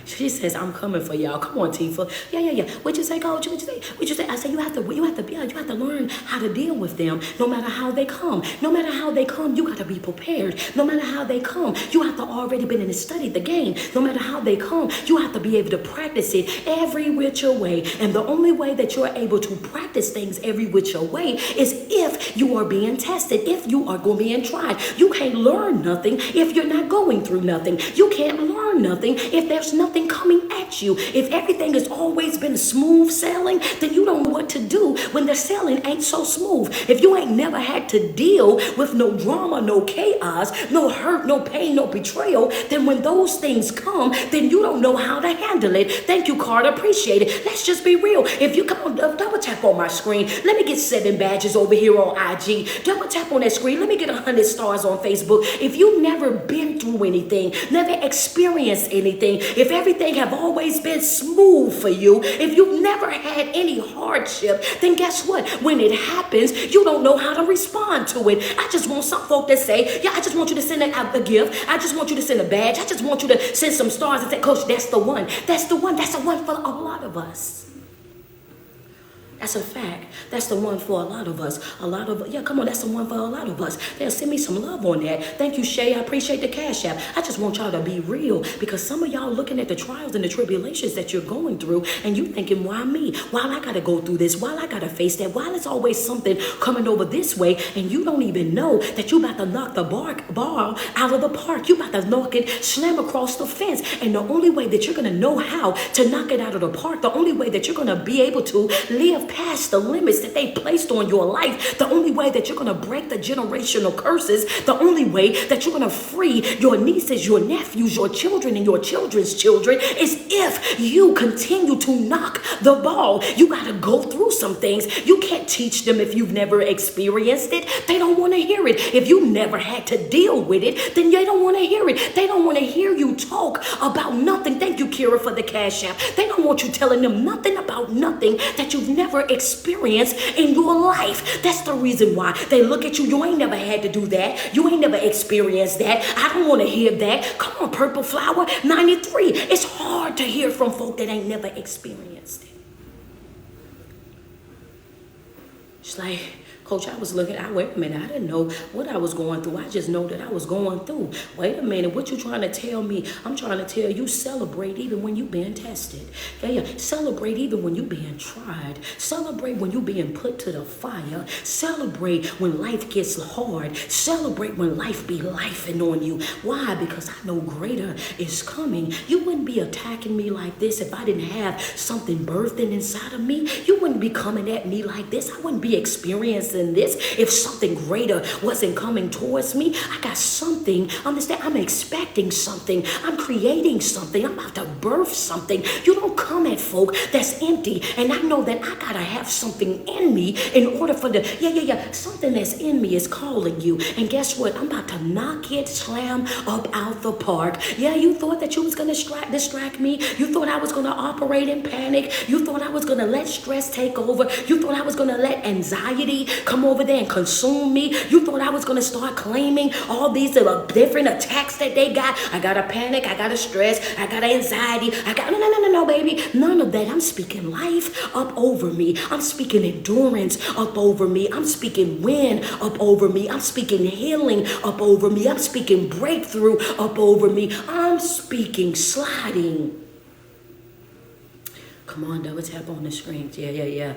she says, I'm coming for y'all. Come on, Tifa. Yeah. What'd you say, coach? What'd you say? I said, you have to learn how to deal with them no matter how they come. No matter how they come, you got to be prepared. No matter how they come, you have to already been in and studied the game. No matter how they come, you have to be able to practice it every which way. And the only way that you're able to practice things every which way is if you are being tested, if you are being tried. You can't learn nothing if you're not going through nothing. You can't learn nothing if there's nothing coming at you. If everything has always been smooth sailing, then you don't know what to do when the sailing ain't so smooth. If you ain't never had to deal with no drama, no chaos, no hurt, no pain, no betrayal, then when those things come, then you don't know how to handle it. Thank you, Carter. Appreciate it. Let's just be real. If you come on, double tap on my screen. Let me get 7 badges over here on IG. Double tap on that screen. Let me get 100 stars on Facebook. If you've never been through anything, never experienced anything, if everything have always been smooth for you, if you've never had any hardship, then guess what? When it happens, you don't know how to respond to it. I just want some folk that say, yeah, I just want you to send a gift. I just want you to send a badge. I just want you to send some stars and say, coach, that's the one. That's the one. That's the one for a lot of us. That's a fact. That's the one for a lot of us. That's the one for a lot of us. They'll send me some love on that. Thank you, Shay. I appreciate the cash app. I just want y'all to be real because some of y'all looking at the trials and the tribulations that you're going through and you thinking, why me? Why I got to go through this? Why I got to face that? Why there's always something coming over this way and you don't even know that you about to knock the ball out of the park. You about to knock it, slam across the fence. And the only way that you're going to know how to knock it out of the park, the only way that you're going to be able to live past the limits that they placed on your life, the only way that you're going to break the generational curses, the only way that you're going to free your nieces, your nephews, your children, and your children's children is if you continue to knock the ball. You got to go through some things. You can't teach them if you've never experienced it. They don't want to hear it. If you never had to deal with it, then they don't want to hear it. They don't want to hear you talk about nothing. Thank you, Kira, for the cash app. They don't want you telling them nothing about nothing that you've never experienced in your life. That's the reason why they look at you. You ain't never had to do that. You ain't never experienced that. I don't want to hear that. Come on, Purple Flower 93. It's hard to hear from folk that ain't never experienced it. It's like, Coach, I was looking, wait a minute, I didn't know what I was going through. I just know that I was going through. Wait a minute, what you trying to tell me? I'm trying to tell you, celebrate even when you being tested. Yeah. Celebrate even when you being tried. Celebrate when you being put to the fire. Celebrate when life gets hard. Celebrate when life be lifing on you. Why? Because I know greater is coming. You wouldn't be attacking me like this if I didn't have something birthing inside of me. You wouldn't be coming at me like this. I wouldn't be experiencing this if something greater wasn't coming towards me. I got something. Understand? I'm expecting something. I'm creating something. I'm about to birth something. You don't come at folk that's empty. And I know that I gotta have something in me in order for the something that's in me is calling you. And guess what? I'm about to knock it slam up out the park. Yeah, you thought that you was gonna distract me. You thought I was gonna operate in panic. You thought I was gonna let stress take over. You thought I was gonna let anxiety come over there and consume me. You thought I was going to start claiming all these different attacks that they got. I got a panic. I got a stress. I got anxiety. I got no, baby. None of that. I'm speaking life up over me. I'm speaking endurance up over me. I'm speaking win up over me. I'm speaking healing up over me. I'm speaking breakthrough up over me. I'm speaking sliding. Come on, double tap on the screen. Yeah.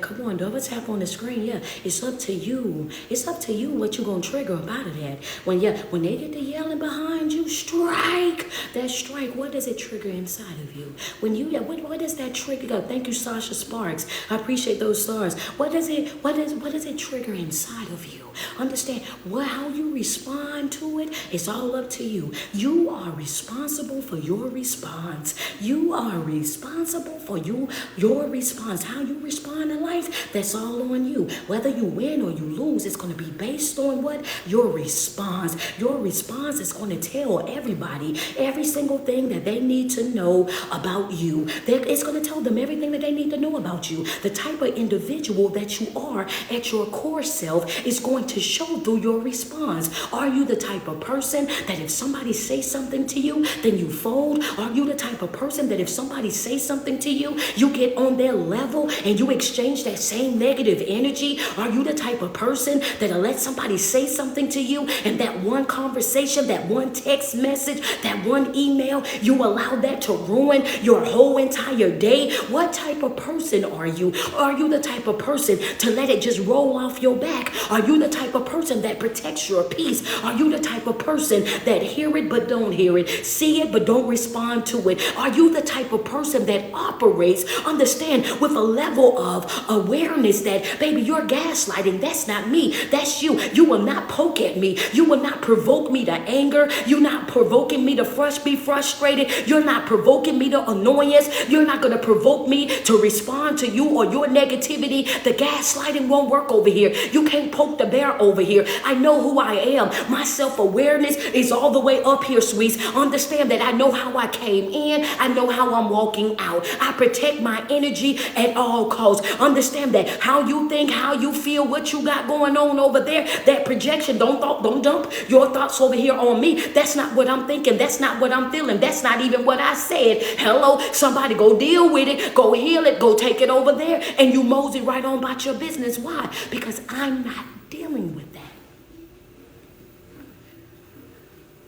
Come on, double tap on the screen. Yeah, it's up to you. It's up to you what you're gonna trigger up out of that. When they get to yelling behind you, strike. That strike. What does it trigger inside of you? When you what does that trigger? Thank you, Sasha Sparks. I appreciate those stars. What does it trigger inside of you? Understand how you respond to it. It's all up to you. You are responsible for your response. You are responsible for your response. How you respond in life, that's all on you. Whether you win or you lose, it's going to be based on what? Your response. Your response is going to tell everybody every single thing that they need to know about you. It's going to tell them everything that they need to know about you. The type of individual that you are at your core self is going to show through your response. Are you the type of person that if somebody says something to you, then you fold? Are you the type of person that if somebody says something to you, you get on their level and you exchange that same negative energy? Are you the type of person that'll let somebody say something to you and that one conversation, that one text message, that one email, you allow that to ruin your whole entire day? What type of person are you? Are you the type of person to let it just roll off your back? Are you the type of person that protects your peace? Are you the type of person that hear it but don't hear it, see it but don't respond to it? Are you the type of person that operates, understand, with a level of awareness that, baby, you're gaslighting. That's not me. That's you. You will not poke at me. You will not provoke me to anger. You're not provoking me to be frustrated. You're not provoking me to annoyance. You're not going to provoke me to respond to you or your negativity. The gaslighting won't work over here. You can't poke the bear over here. I know who I am. My self-awareness is all the way up here, sweets. Understand that I know how I came in. I know how I'm walking out. I protect my energy at all costs. Understand that how you think, how you feel, what you got going on over there, that projection, don't dump your thoughts over here on me. That's not what I'm thinking. That's not what I'm feeling. That's not even what I said. Hello, somebody go deal with it. Go heal it. Go take it over there. And you mosey right on about your business. Why? Because I'm not dealing with that.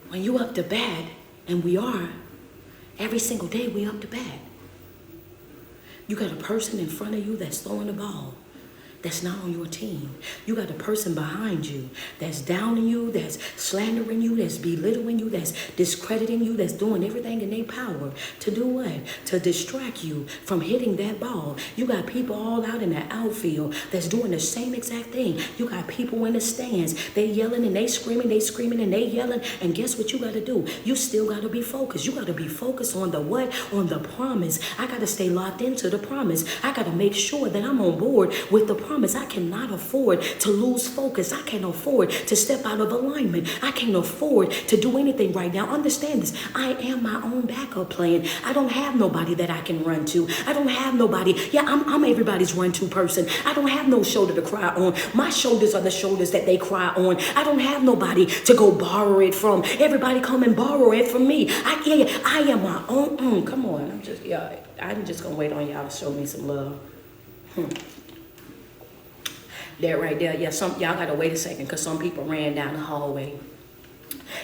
When you up to bat, and we are, every single day we up to bat. You got a person in front of you that's throwing the ball. that's not on your team. You got a person behind you that's downing you, that's slandering you, that's belittling you, that's discrediting you, that's doing everything in their power to do what? To distract you from hitting that ball. You got people all out in the outfield that's doing the same exact thing. You got people in the stands. They yelling and they screaming and they yelling. And guess what you got to do? You still got to be focused. You got to be focused on the what? On the promise. I got to stay locked into the promise. I got to make sure that I'm on board with the promise. I cannot afford to lose focus. I can't afford to step out of alignment. I can't afford to do anything right now. Understand this. I am my own backup plan. I don't have nobody that I can run to. I don't have nobody. Yeah, I'm everybody's run-to person. I don't have no shoulder to cry on. My shoulders are the shoulders that they cry on. I don't have nobody to go borrow it from. Everybody come and borrow it from me. I am my own. Come on. I'm just gonna wait on y'all to show me some love. That right there. Yeah, y'all gotta wait a second because some people ran down the hallway.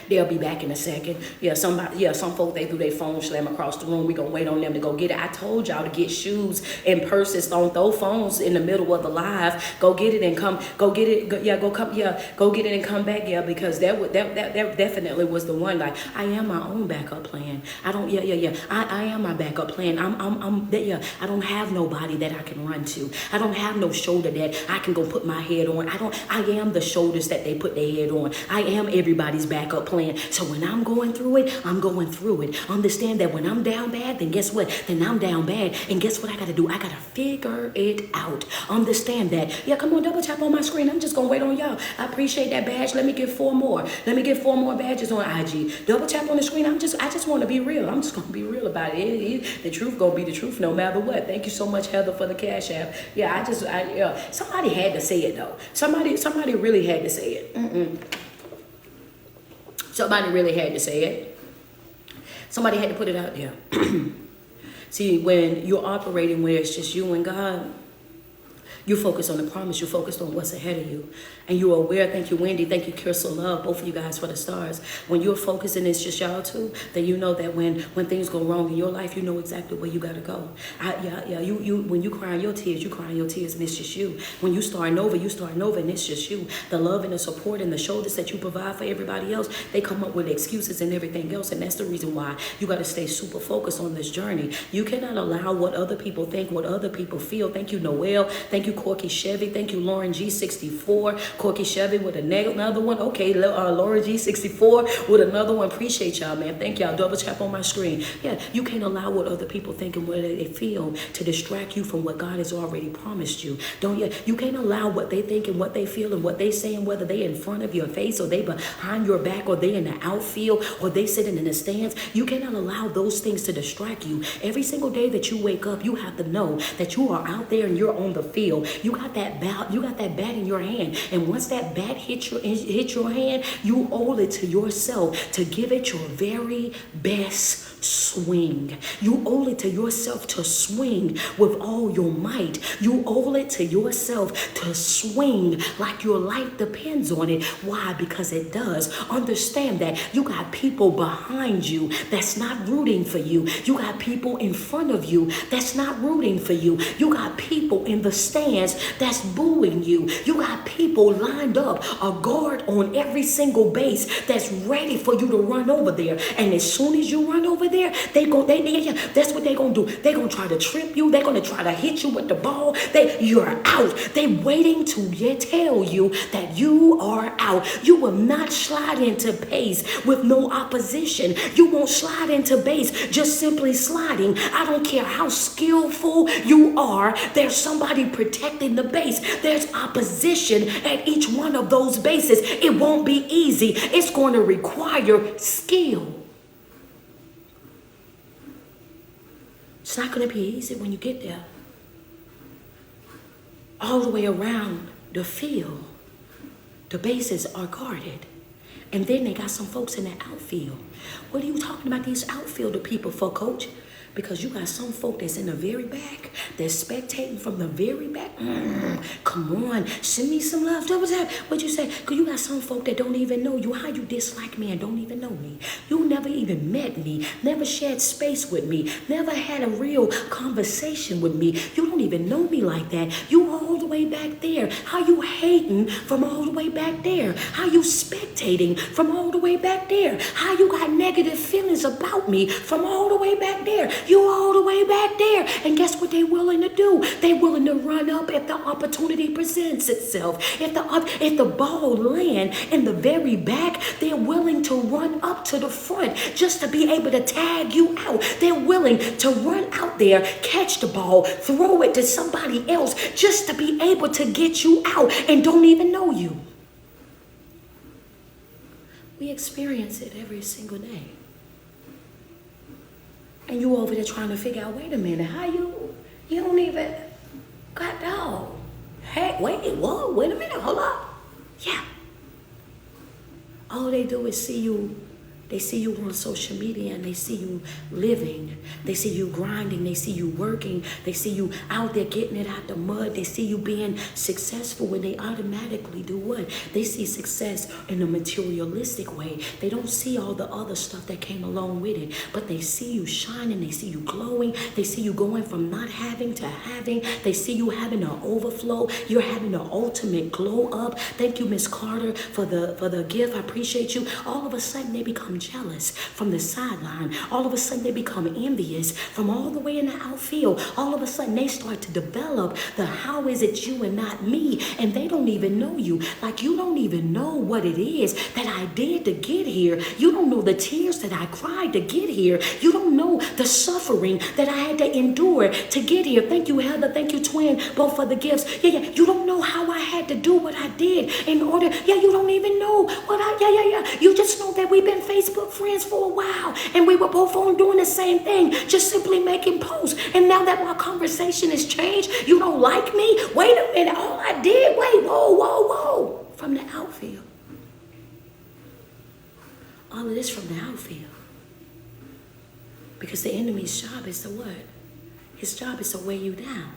They'll be back in a second. Some folks, they do their phone slam across the room. We gonna wait on them to go get it. I told y'all to get shoes and purses. Don't throw phones in the middle of the live. Go get it and come. Go get it. Go get it and come back. Yeah, because that definitely was the one. Like, I am my own backup plan. I am my backup plan. I don't have nobody that I can run to. I don't have no shoulder that I can go put my head on. I am the shoulders that they put their head on. I am everybody's backup plan. So when I'm going through it, I'm going through it. Understand that when I'm down bad, then guess what? Then I'm down bad. And guess what I got to do? I got to figure it out. Understand that. Yeah, come on, double tap on my screen. I'm just going to wait on y'all. I appreciate that badge. Let me get 4 more. Let me get 4 more badges on IG. Double tap on the screen. I just want to be real. I'm just going to be real about it. The truth going to be the truth no matter what. Thank you so much, Heather, for the Cash App. Yeah, somebody had to say it, though. Somebody really had to say it. Somebody really had to say it. Somebody had to put it out there. See, when you're operating where it's just you and God, you focus on the promise. You focus on what's ahead of you. And you're aware. Thank you, Wendy. Thank you, Crystal Love. Both of you guys for the stars. When you're focusing, it's just y'all too. Then you know that when things go wrong in your life, you know exactly where you got to go. When you crying your tears, you crying your tears, and it's just you. When you starting over, and it's just you. The love and the support and the shoulders that you provide for everybody else, they come up with excuses and everything else. And that's the reason why you got to stay super focused on this journey. You cannot allow what other people think, what other people feel. Thank you, Noel. Thank you, Corky Chevy. Thank you, Lauren G64. Corky Chevy with another one. Okay, Lauren G64 with another one. Appreciate y'all, man. Thank y'all. Double tap on my screen. Yeah, you can't allow what other people think and what they feel to distract you from what God has already promised you. You can't allow what they think and what they feel and what they saying, whether they in front of your face or they behind your back or they in the outfield or they sitting in the stands. You cannot allow those things to distract you. Every single day that you wake up, you have to know that you are out there and you're on the field. You got that bat in your hand, and once that bat hit your hand, you owe it to yourself to give it your very best swing. You owe it to yourself to swing with all your might. You owe it to yourself to swing like your life depends on it. Why? Because it does. Understand that you got people behind you that's not rooting for you. You got people in front of you that's not rooting for you. You got people in the stands that's booing you. You got people lined up, a guard on every single base that's ready for you to run over there. And as soon as you run over there, that's what they're going to do. They're going to try to trip you. They're going to try to hit you with the ball. You're out. They're waiting to tell you that you are out. You will not slide into base with no opposition. You won't slide into base just simply sliding. I don't care how skillful you are. There's somebody protecting the base. There's opposition at each one of those bases. It won't be easy. It's going to require skill. It's not going to be easy when you get there. All the way around the field, the bases are guarded. And then they got some folks in the outfield. What are you talking about these outfielder people for, Coach? Because you got some folk that's in the very back, that's spectating from the very back. Come on, send me some love. What'd you say? Because you got some folk that don't even know you. How you dislike me and don't even know me. You never even met me, never shared space with me, never had a real conversation with me. You don't even know me like that. You all the way back there? How you hating from all the way back there? How you spectating from all the way back there? How you got negative feelings about me from all the way back there? You all the way back there. And guess what they willing to do? They willing to run up if the opportunity presents itself. If the ball land in the very back, they're willing to run up to the front just to be able to tag you out. They're willing to run out there, catch the ball, throw it to somebody else just to be able to get you out and don't even know you. We experience it every single day. And you over there trying to figure out, wait a minute, how you don't even got dog. Hey, wait, whoa, wait a minute, hold up. Yeah. All they do is see you. They see you on social media and they see you living. They see you grinding. They see you working. They see you out there getting it out the mud. They see you being successful when they automatically do what? They see success in a materialistic way. They don't see all the other stuff that came along with it. But they see you shining. They see you glowing. They see you going from not having to having. They see you having an overflow. You're having an ultimate glow up. Thank you, Miss Carter, for the gift. I appreciate you. All of a sudden, they become jealous from the sideline. All of a sudden they become envious from all the way in the outfield. All of a sudden they start to develop the how is it you and not me, and they don't even know you. Like you don't even know what it is that I did to get here. You don't know the tears that I cried to get here. You don't know the suffering that I had to endure to get here. Thank you, Heather. Thank you, Twin, both for the gifts. Yeah. You don't know how I had to do what I did in order. Yeah, you don't even know what I, You just know that we've been Facebook friends for a while and we were both on doing the same thing, just simply making posts. And now that my conversation has changed, you don't like me? Wait a minute, all I did, whoa, from the outfield. All of this from the outfield. Because the enemy's job is to what? His job is to weigh you down.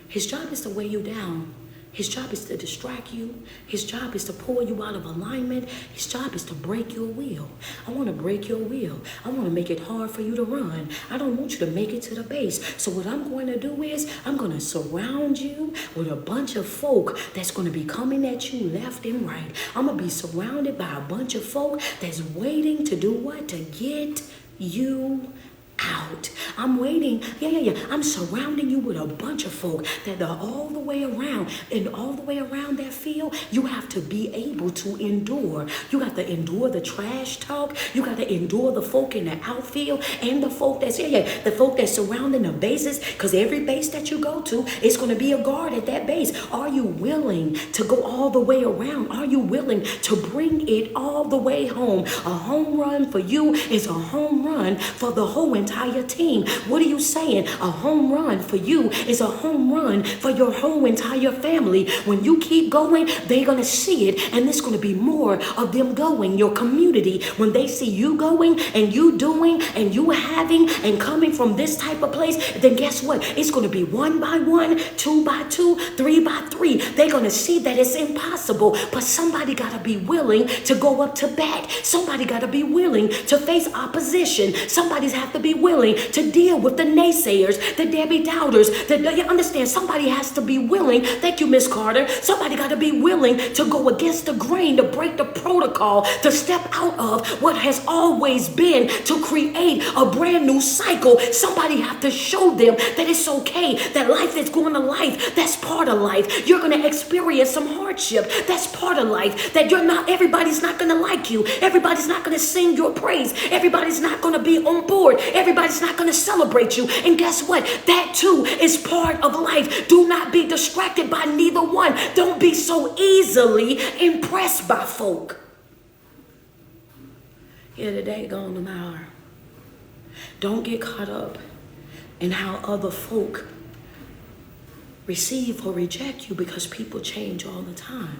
His job is to weigh you down. His job is to distract you. His job is to pull you out of alignment. His job is to break your will. I want to break your will. I want to make it hard for you to run. I don't want you to make it to the base. So what I'm going to do is I'm going to surround you with a bunch of folk that's going to be coming at you left and right. I'm going to be surrounded by a bunch of folk that's waiting to do what? To get you out. I'm waiting. Yeah. I'm surrounding you with a bunch of folk that are all the way around. And all the way around that field, you have to be able to endure. You got to endure the trash talk. You got to endure the folk in the outfield and the folk that's, the folk that's surrounding the bases. Because every base that you go to, it's going to be a guard at that base. Are you willing to go all the way around? Are you willing to bring it all the way home? A home run for you is a home run for the whole entire team. What are you saying? A home run for you is a home run for your whole entire family. When you keep going, they're going to see it, and there's going to be more of them going. Your community, when they see you going and you doing and you having and coming from this type of place, then guess what? It's going to be 1 by 1, 2 by 2, 3 by 3. They're going to see that it's impossible, but somebody got to be willing to go up to bat. Somebody got to be willing to face opposition. Somebody's have to be willing to deal with the naysayers, the Debbie doubters. You understand? Somebody has to be willing. Thank you, Miss Carter. Somebody got to be willing to go against the grain, to break the protocol, to step out of what has always been, to create a brand new cycle. Somebody have to show them that it's okay, that life is going to life. That's part of life. You're going to experience some hardship. That's part of life. That everybody's not going to like you. Everybody's not going to sing your praise. Everybody's not going to be on board. Everybody's not going to celebrate you. And guess what? That too is part of life. Do not be distracted by neither one. Don't be so easily impressed by folk. Here today, gone tomorrow. Don't get caught up in how other folk receive or reject you, because people change all the time.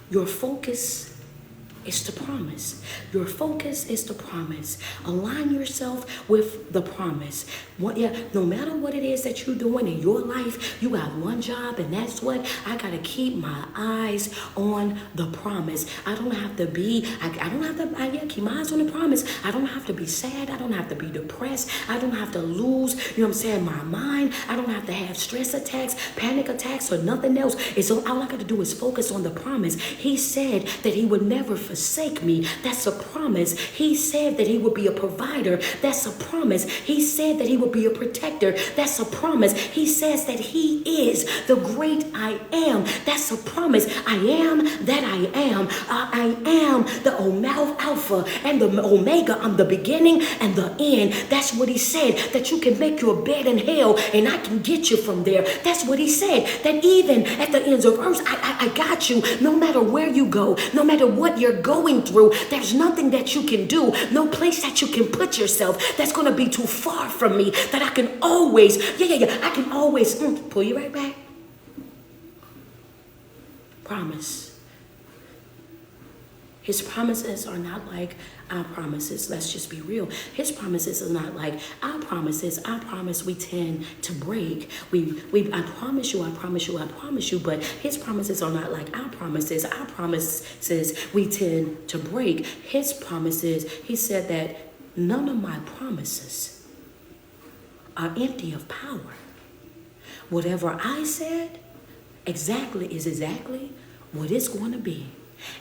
Your focus is the promise. Your focus is the promise. Align yourself with the promise. No matter what it is that you're doing in your life, you got one job, and that's what I gotta keep my eyes on the promise. I don't have to be. I don't have to. Keep my eyes on the promise. I don't have to be sad. I don't have to be depressed. I don't have to lose. You know what I'm saying? My mind. I don't have to have stress attacks, panic attacks, or nothing else. It's all I got to do is focus on the promise. He said that he would never forsake me. That's a promise. He said that he would be a provider. That's a promise. He said that he would be a protector. That's a promise. He says that he is the great I am. That's a promise. I am that I am. I am the Alpha and the Omega. I'm the beginning and the end. That's what he said, that you can make your bed in hell and I can get you from there. That's what he said, that even at the ends of earth, I got you. No matter where you go, no matter what you're going through, there's nothing that you can do, no place that you can put yourself that's going to be too far from me, that I can always, I can always pull you right back. Promise. His promises are not like our promises. Let's just be real. His promises are not like our promises. Our promise we tend to break. I promise you, I promise you, I promise you. But his promises are not like our promises. Our promises we tend to break. His promises, he said that none of my promises are empty of power. Whatever I said is exactly what it's going to be.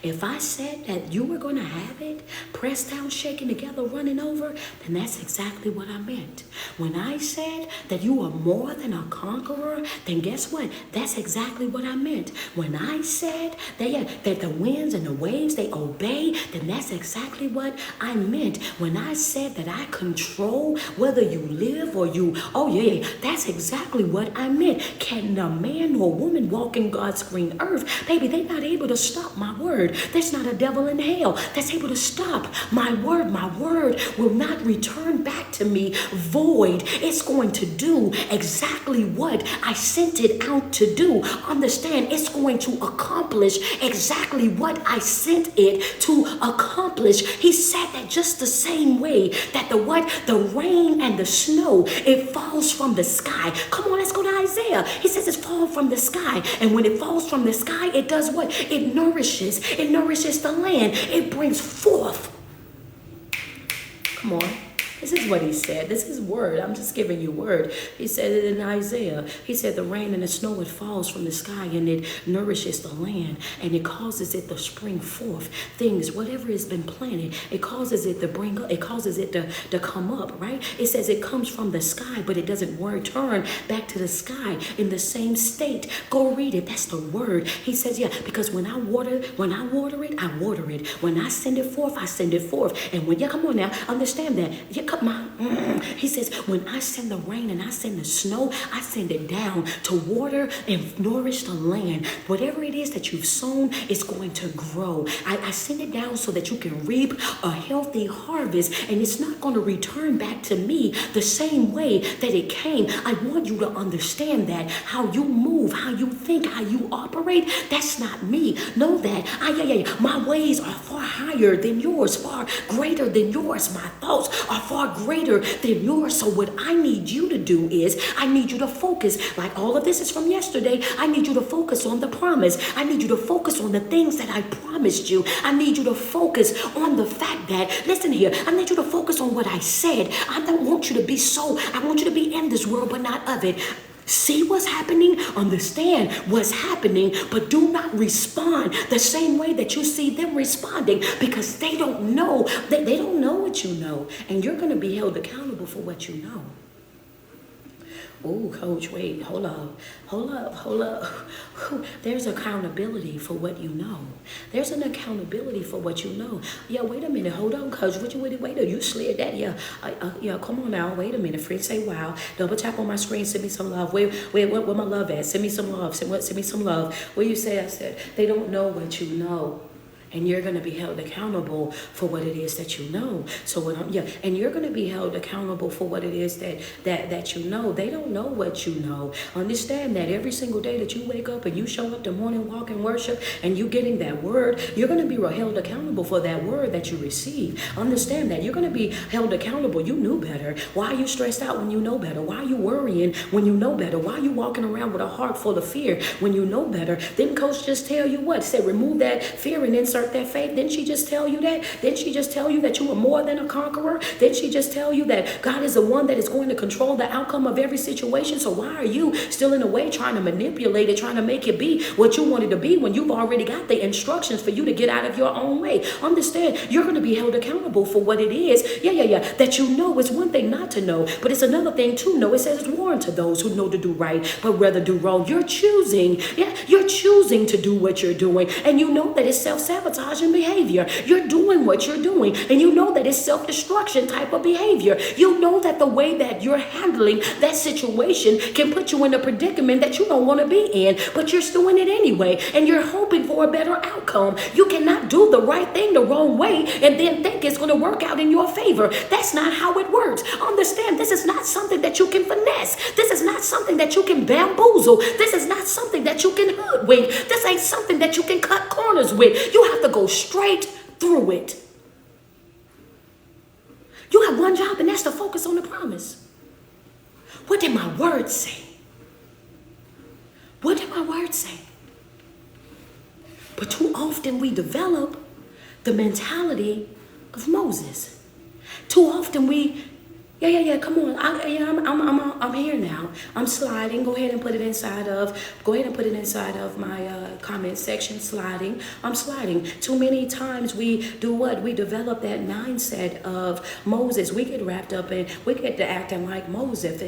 If I said that you were going to have it, pressed down, shaken together, running over, then that's exactly what I meant. When I said that you are more than a conqueror, then guess what? That's exactly what I meant. When I said that the winds and the waves, they obey, then that's exactly what I meant. When I said that I control whether you live or you, that's exactly what I meant. Can a man or a woman walk in God's green earth? Baby, they're not able to stop my word. There's not a devil in hell that's able to stop my word. My word will not return back to me void. It's going to do exactly what I sent it out to do. Understand, it's going to accomplish exactly what I sent it to accomplish. He said that just the same way that the rain and the snow, it falls from the sky. Come on, let's go to Isaiah. He says it's fall from the sky. And when it falls from the sky, it does what? It nourishes the land. It brings forth. Come on. This is what he said. This is word. I'm just giving you word. He said it in Isaiah. He said the rain and the snow, it falls from the sky and it nourishes the land and it causes it to spring forth things, whatever has been planted, it causes it to bring up, it causes it to come up, right? It says it comes from the sky, but it doesn't return back to the sky in the same state. Go read it. That's the word. He says, because when I water it, I water it. When I send it forth, I send it forth. And when, come on now, understand that. He says, when I send the rain and I send the snow, I send it down to water and nourish the land. Whatever it is that you've sown is going to grow. I send it down so that you can reap a healthy harvest, and it's not going to return back to me the same way that it came. I want you to understand that how you move, how you think, how you operate, that's not me. Know that my ways are far higher than yours, far greater than yours. My thoughts are far greater than yours. So what I need you to do is I need you to focus. Like all of this is from yesterday. I need you to focus on the promise. I need you to focus on the things that I promised you. I need you to focus on the fact that, listen here, I need you to focus on what I said. I don't want you to be I want you to be in this world, but not of it. See what's happening, understand what's happening, but do not respond the same way that you see them responding, because they don't know. They don't know what you know, and you're going to be held accountable for what you know. Oh, coach, wait, hold up. There's accountability for what you know. There's an accountability for what you know. Yeah, wait a minute, hold on, coach. Wait, you slid that? Yeah, come on now, wait a minute. Friend, say wow. Double tap on my screen, send me some love. Where my love at? Send me some love. Send me some love. What you say? I said, they don't know what you know. and you're going to be held accountable for what it is that you know. So and you're going to be held accountable for what it is that you know. They don't know what you know. Understand that every single day that you wake up and you show up the morning walk and worship and you getting that word, you're going to be held accountable for that word that you receive. Understand that you're going to be held accountable. You knew better. Why are you stressed out when you know better? Why are you worrying when you know better? Why are you walking around with a heart full of fear when you know better? Didn't Coach just tell you what? Said remove that fear and insert that faith. Didn't she just tell you that? Didn't she just tell you that you were more than a conqueror? Didn't she just tell you that God is the one that is going to control the outcome of every situation? So why are you still in a way trying to manipulate it, trying to make it be what you wanted to be when you've already got the instructions for you to get out of your own way? Understand, you're going to be held accountable for what it is. That you know. It's one thing not to know, but it's another thing to know. It says it's warned to those who know to do right, but rather do wrong. You're choosing to do what you're doing, and you know that it's self-sabotaging behavior. You're doing what you're doing, and you know that it's self-destruction type of behavior. You know that the way that you're handling that situation can put you in a predicament that you don't want to be in, but you're doing it anyway, and you're hoping for a better outcome. You cannot do the right thing the wrong way and then think it's going to work out in your favor. That's not how it works. Understand, this is not something that you can finesse. This is not something that you can bamboozle. This is not something that you can hoodwink. This ain't something that you can cut corners with. You have to go straight through it. You have one job, and that's to focus on the promise. What did my word say? What did my word say? But too often we develop the mentality of Moses. Too often we, come on, I'm here now. I'm sliding. Go ahead and put it inside of my comment section. Sliding. I'm sliding. Too many times we do what? We develop that mindset of Moses. We get wrapped up in, we get to acting like Moses.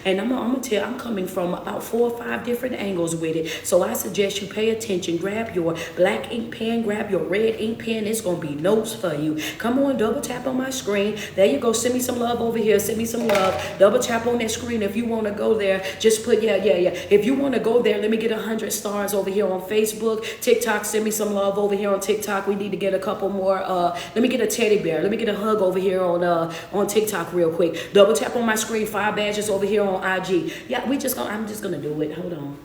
And I'm gonna tell you, I'm coming from about 4 or 5 different angles with it. So I suggest you pay attention. Grab your black ink pen. Grab your red ink pen. It's gonna be notes for you. Come on, double tap on my screen. There you go. Send me some love over here. Send me some love. Double tap on that screen if you want to go there. Just put if you want to go there, let me get 100 stars over here on Facebook. TikTok, send me some love over here on TikTok. We need to get a couple more. Let me get a teddy bear. Let me get a hug over here on TikTok real quick. Double tap on my screen. 5 badges over here on IG. I'm just gonna do it. Hold on.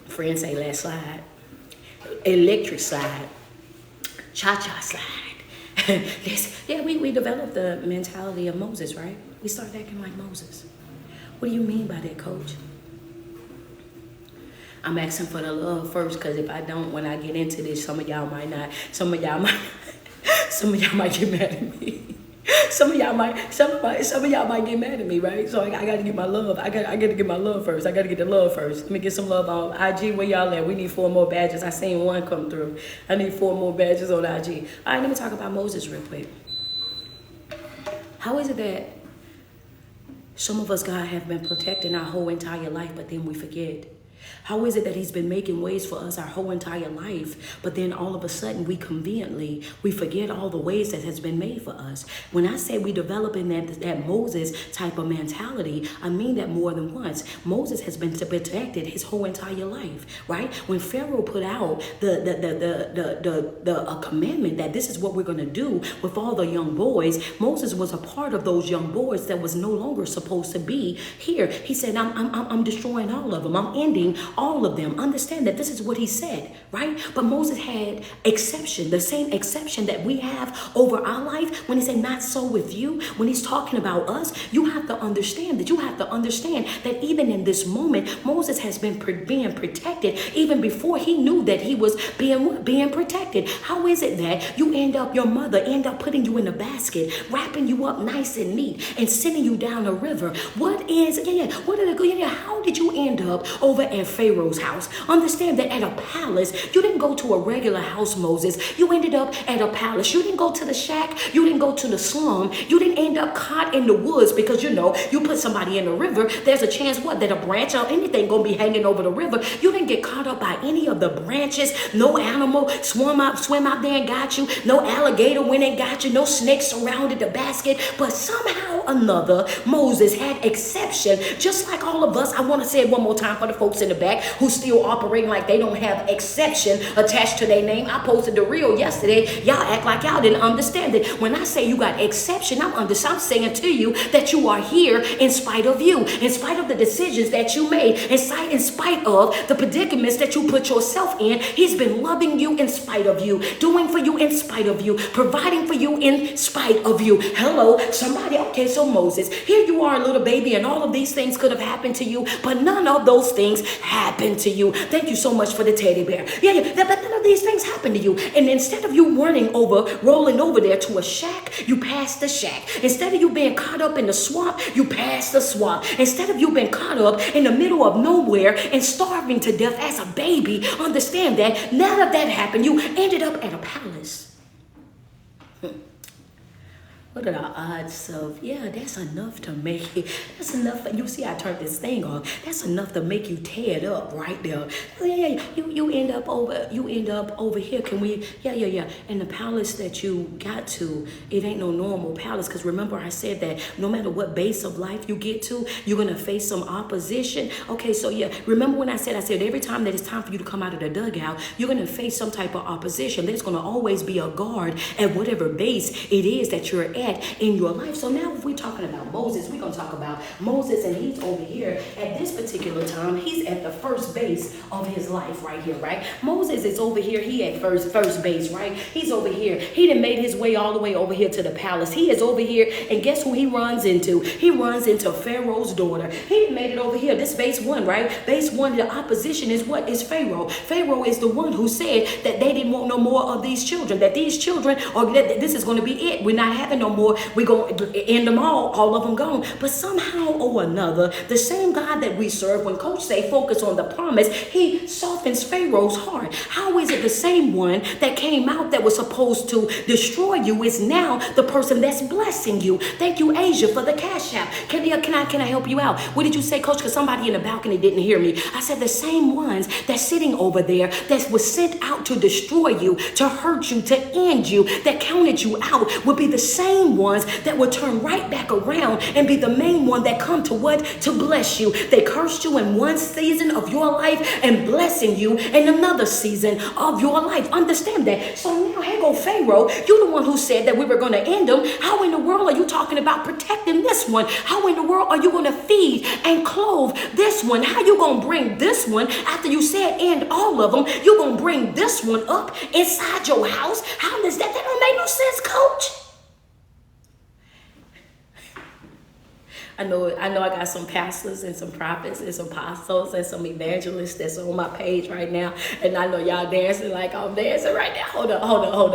Friends say let's slide. Electric slide. Cha-cha slide. We developed the mentality of Moses, right? We start acting like Moses. What do you mean by that, Coach? I'm asking for the love first, because if I don't, when I get into this, some of y'all might get mad at me. Some of y'all might get mad at me, right? So I got to get my love. I got to get my love first. I got to get the love first. Let me get some love on IG. Where y'all at? We need 4 more badges. I seen 1 come through. I need 4 more badges on IG. All right, let me talk about Moses real quick. How is it that some of us, God, have been protecting our whole entire life, but then we forget? How is it that he's been making ways for us our whole entire life, but then all of a sudden we forget all the ways that has been made for us? When I say we develop in that Moses type of mentality, I mean that more than once. Moses has been protected his whole entire life, right? When Pharaoh put out a commandment that this is what we're going to do with all the young boys, Moses was a part of those young boys that was no longer supposed to be here. He said, I'm destroying all of them. I'm ending all of them. Understand that this is what he said, right? But Moses had exception, the same exception that we have over our life. When he said, not so with you, when he's talking about us, you have to understand that even in this moment, Moses has been being protected even before he knew that he was being protected. How is it that your mother end up putting you in a basket, wrapping you up nice and neat, and sending you down a river? How did you end up over at Pharaoh's house? Understand that at a palace, you didn't go to a regular house, Moses. You ended up at a palace. You didn't go to the shack. You didn't go to the slum. You didn't end up caught in the woods because, you put somebody in the river. There's a chance that a branch or anything gonna be hanging over the river. You didn't get caught up by any of the branches. No animal swim out there and got you. No alligator went and got you. No snake surrounded the basket. But somehow or another, Moses had exception. Just like all of us, I want to say it one more time for the folks in in the back who still operating like they don't have exception attached to their name. I posted the reel yesterday. Y'all act like y'all didn't understand it. When I say you got exception, I'm saying to you that you are here in spite of you, in spite of the decisions that you made, in spite of the predicaments that you put yourself in. He's been loving you in spite of you, doing for you in spite of you, providing for you in spite of you. Hello, somebody. Okay, so Moses, here you are, a little baby, and all of these things could have happened to you, but none of those things happened to you. Thank you so much for the teddy bear. Yeah, but none of these things happened to you. And instead of you rolling over there to a shack, you passed the shack. Instead of you being caught up in the swamp, you passed the swamp. Instead of you being caught up in the middle of nowhere and starving to death as a baby, understand that none of that happened. You ended up at a palace. What are the odds of, yeah, that's enough to make it, that's enough, you see I turned this thing off, that's enough to make you tear it up right there. Yeah, you end up over here, can we, yeah. And the palace that you got to, it ain't no normal palace, because remember I said that no matter what base of life you get to, you're going to face some opposition. Okay, so yeah, remember when I said every time that it's time for you to come out of the dugout, you're going to face some type of opposition. There's going to always be a guard at whatever base it is that you're at in your life. So now if we're talking about Moses, we're going to talk about Moses, and he's over here at this particular time. He's at the first base of his life right here, right? Moses is over here. He at first base, right? He's over here. He done made his way all the way over here to the palace. He is over here, and guess who he runs into? He runs into Pharaoh's daughter. He done made it over here. This base one, right? Base one, the opposition is what? Is Pharaoh. Pharaoh is the one who said that they didn't want no more of these children, that these children, or that this is going to be it. We're not having no more. We're going to end them all of them gone. But somehow or another, the same God that we serve, when Coach say focus on the promise, he softens Pharaoh's heart. How is it the same one that came out that was supposed to destroy you is now the person that's blessing you? Thank you, Asia, for the cash app. Can I help you out? What did you say, Coach? Because somebody in the balcony didn't hear me. I said the same ones that's sitting over there that was sent out to destroy you, to hurt you, to end you, that counted you out, would be the same ones that would turn right back around and be the main one that come to what? To bless you. They cursed you in one season of your life and blessing you in another season of your life. Understand that. So now here go Pharaoh. You're the one who said that we were going to end them. How in the world are you talking about protecting this one? How in the world are you going to feed and clothe this one? How you going to bring this one after you said end all of them? You're going to bring this one up inside your house? How does that? That don't make no sense, Coach. I know I got some pastors and some prophets and some apostles and some evangelists that's on my page right now. And I know y'all dancing like I'm dancing right now. Hold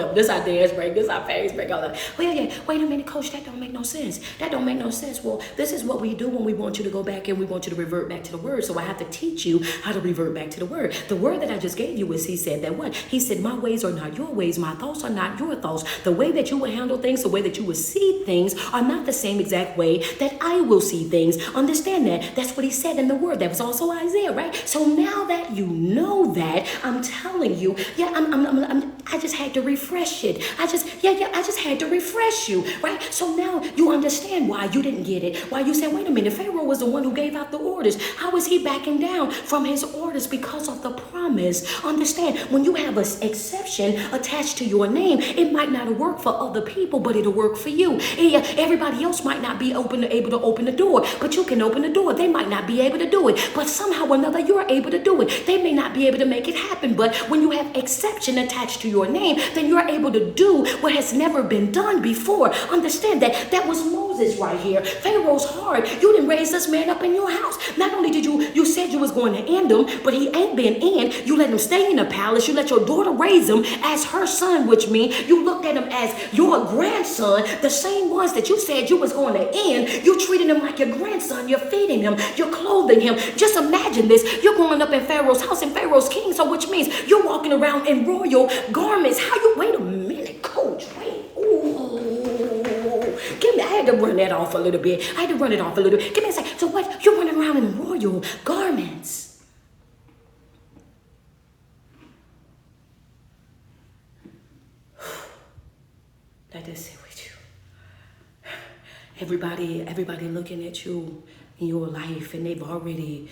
up. This our dance break. This our phase break. Hold up. Well, yeah. Wait a minute, Coach. That don't make no sense. That don't make no sense. Well, this is what we do when we want you to go back and we want you to revert back to the word. So I have to teach you how to revert back to the word. The word that I just gave you is he said that what? He said, my ways are not your ways. My thoughts are not your thoughts. The way that you will handle things, the way that you will see things are not the same exact way that I will see things. Understand that. That's what he said in the word. That was also Isaiah, right? So now that you know that, I'm telling you, I just had to refresh it. I just had to refresh you, right? So now you understand why you didn't get it. Why you said, wait a minute, Pharaoh was the one who gave out the orders. How is he backing down from his orders? Because of the promise. Understand, when you have an exception attached to your name, it might not work for other people, but it'll work for you. Everybody else might not be able to open the door, but you can open the door. They might not be able to do it, but somehow or another you're able to do it. They may not be able to make it happen, but when you have exception attached to your name, then you're able to do what has never been done before. Understand that. That was Moses right here. Pharaoh's heart. You didn't raise this man up in your house. Not only did you said you was going to end him, but he ain't been in. You let him stay in the palace. You let your daughter raise him as her son, which means you looked at him as your grandson. The same ones that you said you was going to end, you treated him like your grandson. You're feeding him. You're clothing him. Just imagine this. You're growing up in Pharaoh's house and Pharaoh's king, so which means you're walking around in royal garments. How you, wait a minute, Coach, wait. Ooh. Give me, I had to run that off a little bit. Give me a second. So what? You're running around in royal garments. Let us sit with you. Everybody looking at you, in your life, and they've already,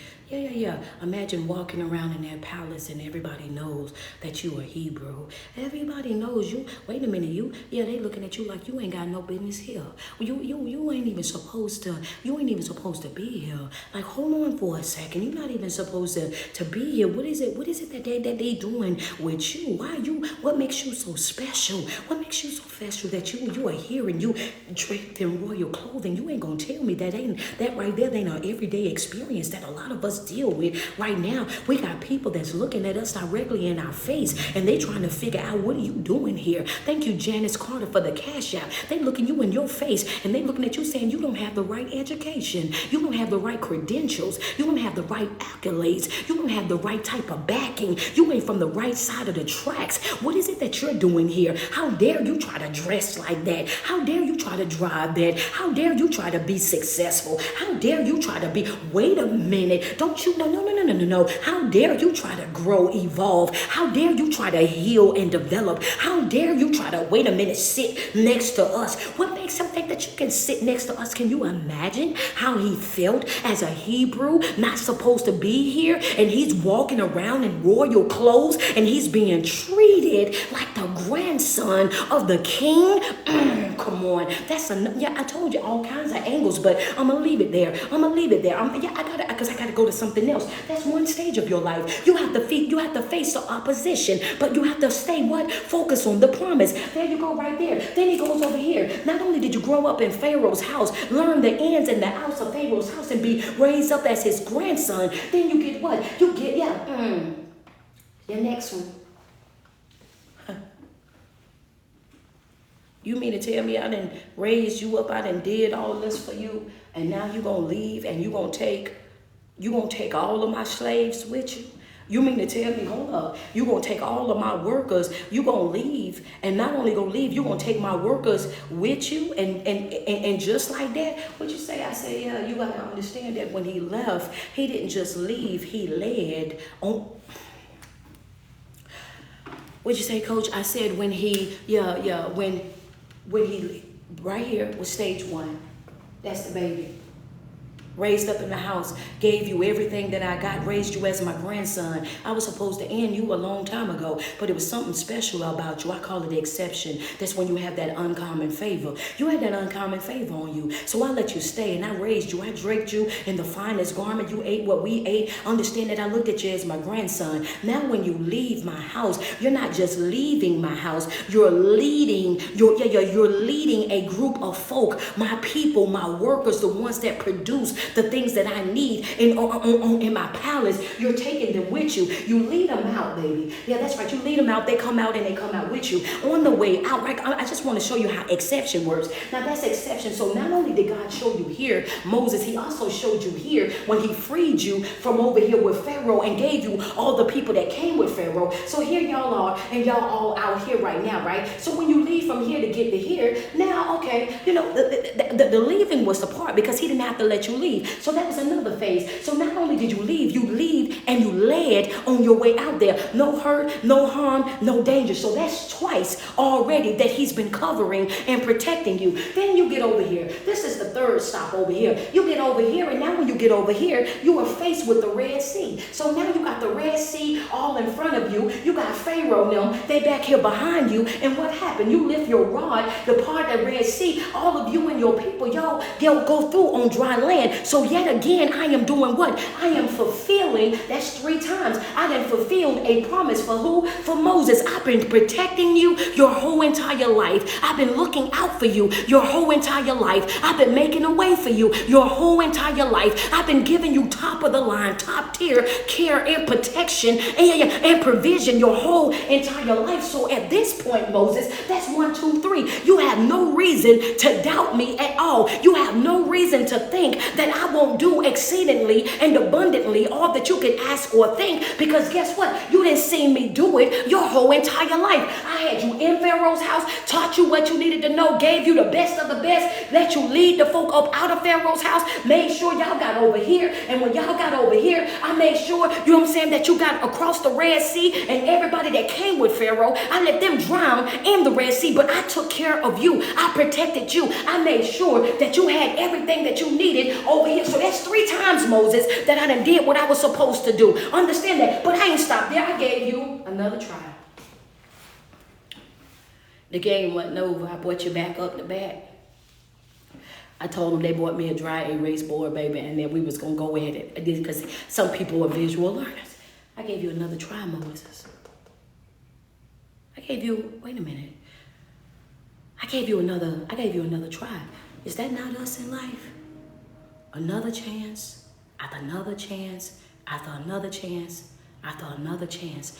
imagine walking around in that palace and everybody knows that you are Hebrew. Everybody knows you. Wait a minute, they looking at you like you ain't got no business here. You ain't even supposed to be here. Like, hold on for a second. You're not even supposed to be here. What is it that they doing with you? What makes you so special? What makes you so special that you are here and you draped in royal clothing? You ain't gonna tell me that right there ain't our everyday experience that a lot of us deal with right now. We got people that's looking at us directly in our face and they trying to figure out, what are you doing here? Thank you, Janice Carter, for the cash app. They looking you in your face and they looking at you saying you don't have the right education, you don't have the right credentials, you don't have the right accolades, you don't have the right type of backing, you ain't from the right side of the tracks. What is it that you're doing here? How dare you try to dress like that? How dare you try to drive that? How dare you try to be successful? How dare you try to be, wait a minute, don't you, no. How dare you try to grow, evolve? How dare you try to heal and develop? How dare you try to, wait a minute, sit next to us? What makes him think that you can sit next to us? Can you imagine how he felt as a Hebrew, not supposed to be here, and he's walking around in royal clothes and he's being treated like the grandson of the king? Come on, that's enough. Yeah, I told you all kinds of angles, but I'm gonna leave it there. I gotta go to something else. That's one stage of your life. You have to face the opposition, but you have to stay what? Focus on the promise. There you go, right there. Then he goes over here. Not only did you grow up in Pharaoh's house, learn the ins and the outs of Pharaoh's house, and be raised up as his grandson, then you get what? You get, the next one. You mean to tell me I done raised you up, I done did all this for you, and now you gonna leave and you gonna take all of my slaves with you? You mean to tell me, hold up, you gonna take all of my workers, you gonna leave, and not only gonna leave, you gonna take my workers with you, and just like that? What'd you say? I said, yeah, you gotta understand that when he left, he didn't just leave, he led on. What'd you say, Coach? I said when he, when he, right here was stage one. That's the baby. Raised up in the house, gave you everything that I got, raised you as my grandson. I was supposed to end you a long time ago, but it was something special about you. I call it the exception. That's when you have that uncommon favor. You had that uncommon favor on you. So I let you stay and I raised you. I draped you in the finest garment. You ate what we ate. Understand that I looked at you as my grandson. Now when you leave my house, you're not just leaving my house. You're leading, you're leading a group of folk, my people, my workers, the ones that produce the things that I need in my palace. You're taking them with you. You lead them out, baby. Yeah, that's right. You lead them out. They come out and they come out with you. On the way out, right? I just want to show you how exception works. Now that's exception. So not only did God show you here, Moses, he also showed you here when he freed you from over here with Pharaoh and gave you all the people that came with Pharaoh. So here y'all are, and y'all all out here right now, right? So when you leave from here to get to here, now, okay, the leaving was the part because he didn't have to let you leave. So that was another phase. So not only did you leave and you led on your way out there. No hurt, no harm, no danger. So that's twice already that he's been covering and protecting you. Then you get over here. This is the third stop over here. You get over here, and now when you get over here, you are faced with the Red Sea. So now you got the Red Sea all in front of you. You got Pharaoh now. They back here behind you. And what happened? You lift your rod, the part of the Red Sea. All of you and your people, y'all go through on dry land. So yet again, I am doing what? I am fulfilling. That's 3 times. I done fulfilled a promise for who? For Moses. I've been protecting you your whole entire life. I've been looking out for you your whole entire life. I've been making a way for you your whole entire life. I've been giving you top of the line, top tier care and protection and provision your whole entire life. So at this point, Moses, that's 1, 2, 3. You have no reason to doubt me at all. You have no reason to think that I won't do exceedingly and abundantly all that you can ask or think, because guess what? You didn't see me do it your whole entire life. I had you in Pharaoh's house, taught you what you needed to know, gave you the best of the best, let you lead the folk up out of Pharaoh's house, made sure y'all got over here. And when y'all got over here, I made sure, you know what I'm saying, that you got across the Red Sea, and everybody that came with Pharaoh, I let them drown in the Red Sea. but I took care of you. I protected you. I made sure that you had everything that you needed over here. So that's 3 times, Moses, that I done did what I was supposed to do. Understand that. But I ain't stopped there. I gave you another try. The game wasn't over. I brought you back up the bat. I told them they bought me a dry erase board, baby, and then we was going to go at it. Because some people are visual learners. I gave you another try, Moses. I gave you, wait a minute. I gave you another try. Is that not us in life? Another chance, after another chance, after another chance, after another chance.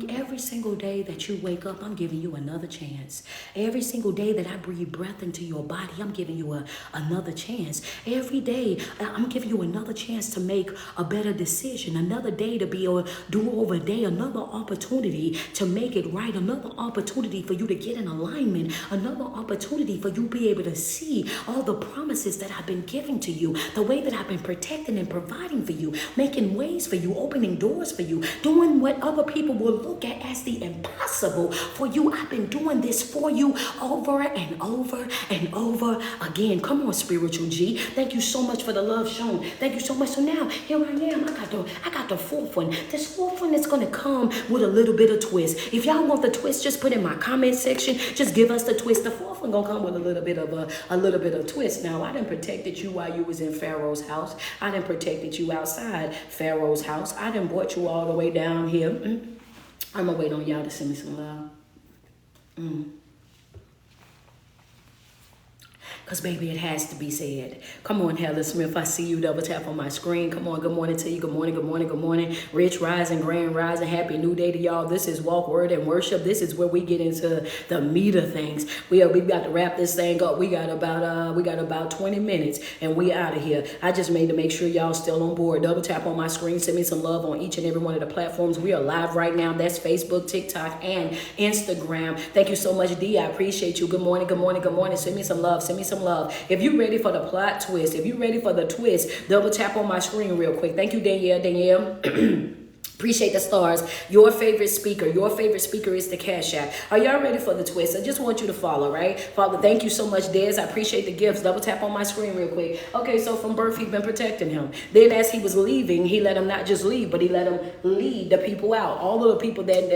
Every single day that you wake up, I'm giving you another chance. Every single day that I breathe breath into your body, I'm giving you another chance. Every day, I'm giving you another chance to make a better decision. Another day to be a do-over day. Another opportunity to make it right. Another opportunity for you to get in alignment. Another opportunity for you to be able to see all the promises that I've been giving to you. The way that I've been protecting and providing for you. Making ways for you. Opening doors for you. Doing what other people will look at as the impossible for you. I've been doing this for you over and over and over again. Come on, spiritual G. Thank you so much for the love shown. Thank you so much. So now, here I am. I got the fourth one. This fourth one is going to come with a little bit of twist. If y'all want the twist, just put in my comment section. Just give us the twist. The fourth one going to come with a little bit of twist. Now, I done protected you while you was in Pharaoh's house. I done protected you outside Pharaoh's house. I done brought you all the way down here. I'm going to wait on y'all to send me some love. Because, baby, it has to be said. Come on, Heather Smith. I see you. Double tap on my screen. Come on. Good morning to you. Good morning. Good morning. Good morning. Rich rising, grand rising. Happy new day to y'all. This is Walk, Word, and Worship. This is where we get into the meat of things. We got to wrap this thing up. We got about 20 minutes, and we out of here. I just made to make sure y'all still on board. Double tap on my screen. Send me some love on each and every one of the platforms. We are live right now. That's Facebook, TikTok, and Instagram. Thank you so much, D. I appreciate you. Good morning. Good morning. Good morning. Send me some love. Send me some love. If you're ready for the plot twist, if you're ready for the twist, double tap on my screen real quick. Thank you, Danielle. Appreciate the stars. Your favorite speaker is the Cash App. Are y'all ready for the twist? I just want you to follow, right? Father, thank you so much, Des. I appreciate the gifts. Double tap on my screen real quick. Okay, so from birth, he's been protecting him. Then as he was leaving, he let him not just leave, but he let him lead the people out. All of the people that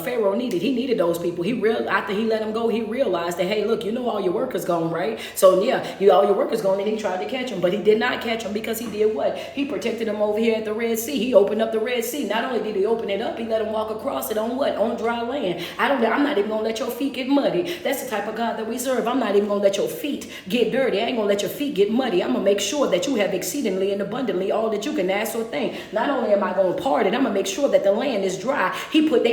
Pharaoh needed. He needed those people. After he let them go, he realized that, hey, look, all your workers gone, right? So yeah, all your workers gone, and he tried to catch him, but he did not catch him because he did what? He protected him over here at the Red Sea. He opened up the Red Sea. Not only did he open it up, he let him walk across it on what? On dry land. I'm not even gonna let your feet get muddy. That's the type of God that we serve. I'm not even gonna let your feet get dirty. I ain't gonna let your feet get muddy. I'm gonna make sure that you have exceedingly and abundantly all that you can ask or think. Not only am I gonna part it, I'm gonna make sure that the land is dry.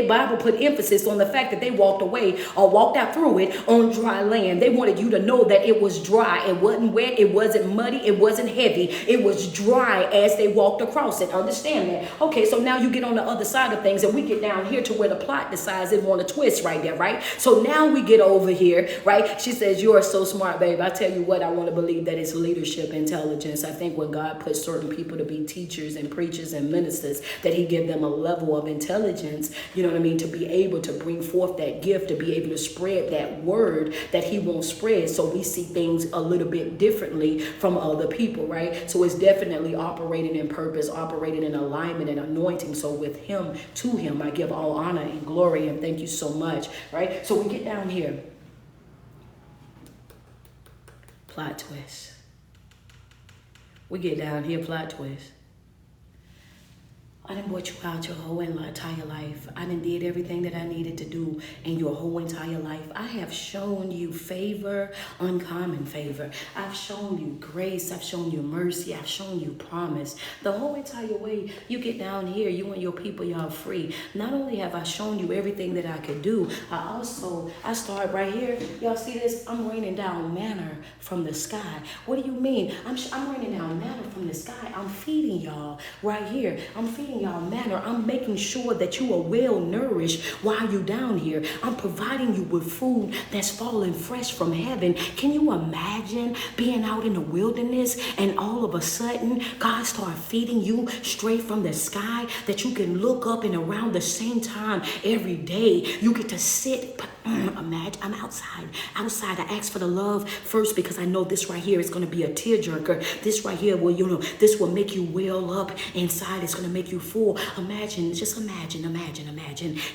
Bible put emphasis on the fact that they walked away or walked out through it on dry land. They wanted you to know that it was dry. It wasn't wet. It wasn't muddy. It wasn't heavy. It was dry as they walked across it. Understand that? Okay, so now you get on the other side of things and we get down here to where the plot decides it want to twist right there, right? So now we get over here, right? She says, you're so smart, babe. I tell you what, I want to believe that it's leadership intelligence. I think when God puts certain people to be teachers and preachers and ministers, that he give them a level of intelligence, to be able to bring forth that gift, to be able to spread that word that he won't spread. So we see things a little bit differently from other people, right? So it's definitely operating in purpose, operating in alignment and anointing. So with him, to him, I give all honor and glory and thank you so much, right? So we get down here. Plot twist. We get down here, plot twist. I done brought you out your whole entire life. I done did everything that I needed to do in your whole entire life. I have shown you favor, uncommon favor. I've shown you grace. I've shown you mercy. I've shown you promise. The whole entire way you get down here, you and your people, y'all free. Not only have I shown you everything that I could do, I start right here. Y'all see this? I'm raining down manna from the sky. What do you mean? I'm raining down manna from the sky. I'm feeding y'all right here. I'm feeding feeding y'all manna. I'm making sure that you are well nourished while you're down here. I'm providing you with food that's falling fresh from heaven. Can you imagine being out in the wilderness and all of a sudden God start feeding you straight from the sky, that you can look up and around the same time every day you get to sit? But imagine I'm outside. I asked for the love first because I know this right here is going to be a tearjerker. This right here will, this will make you well up inside. It's going to make you full. Imagine.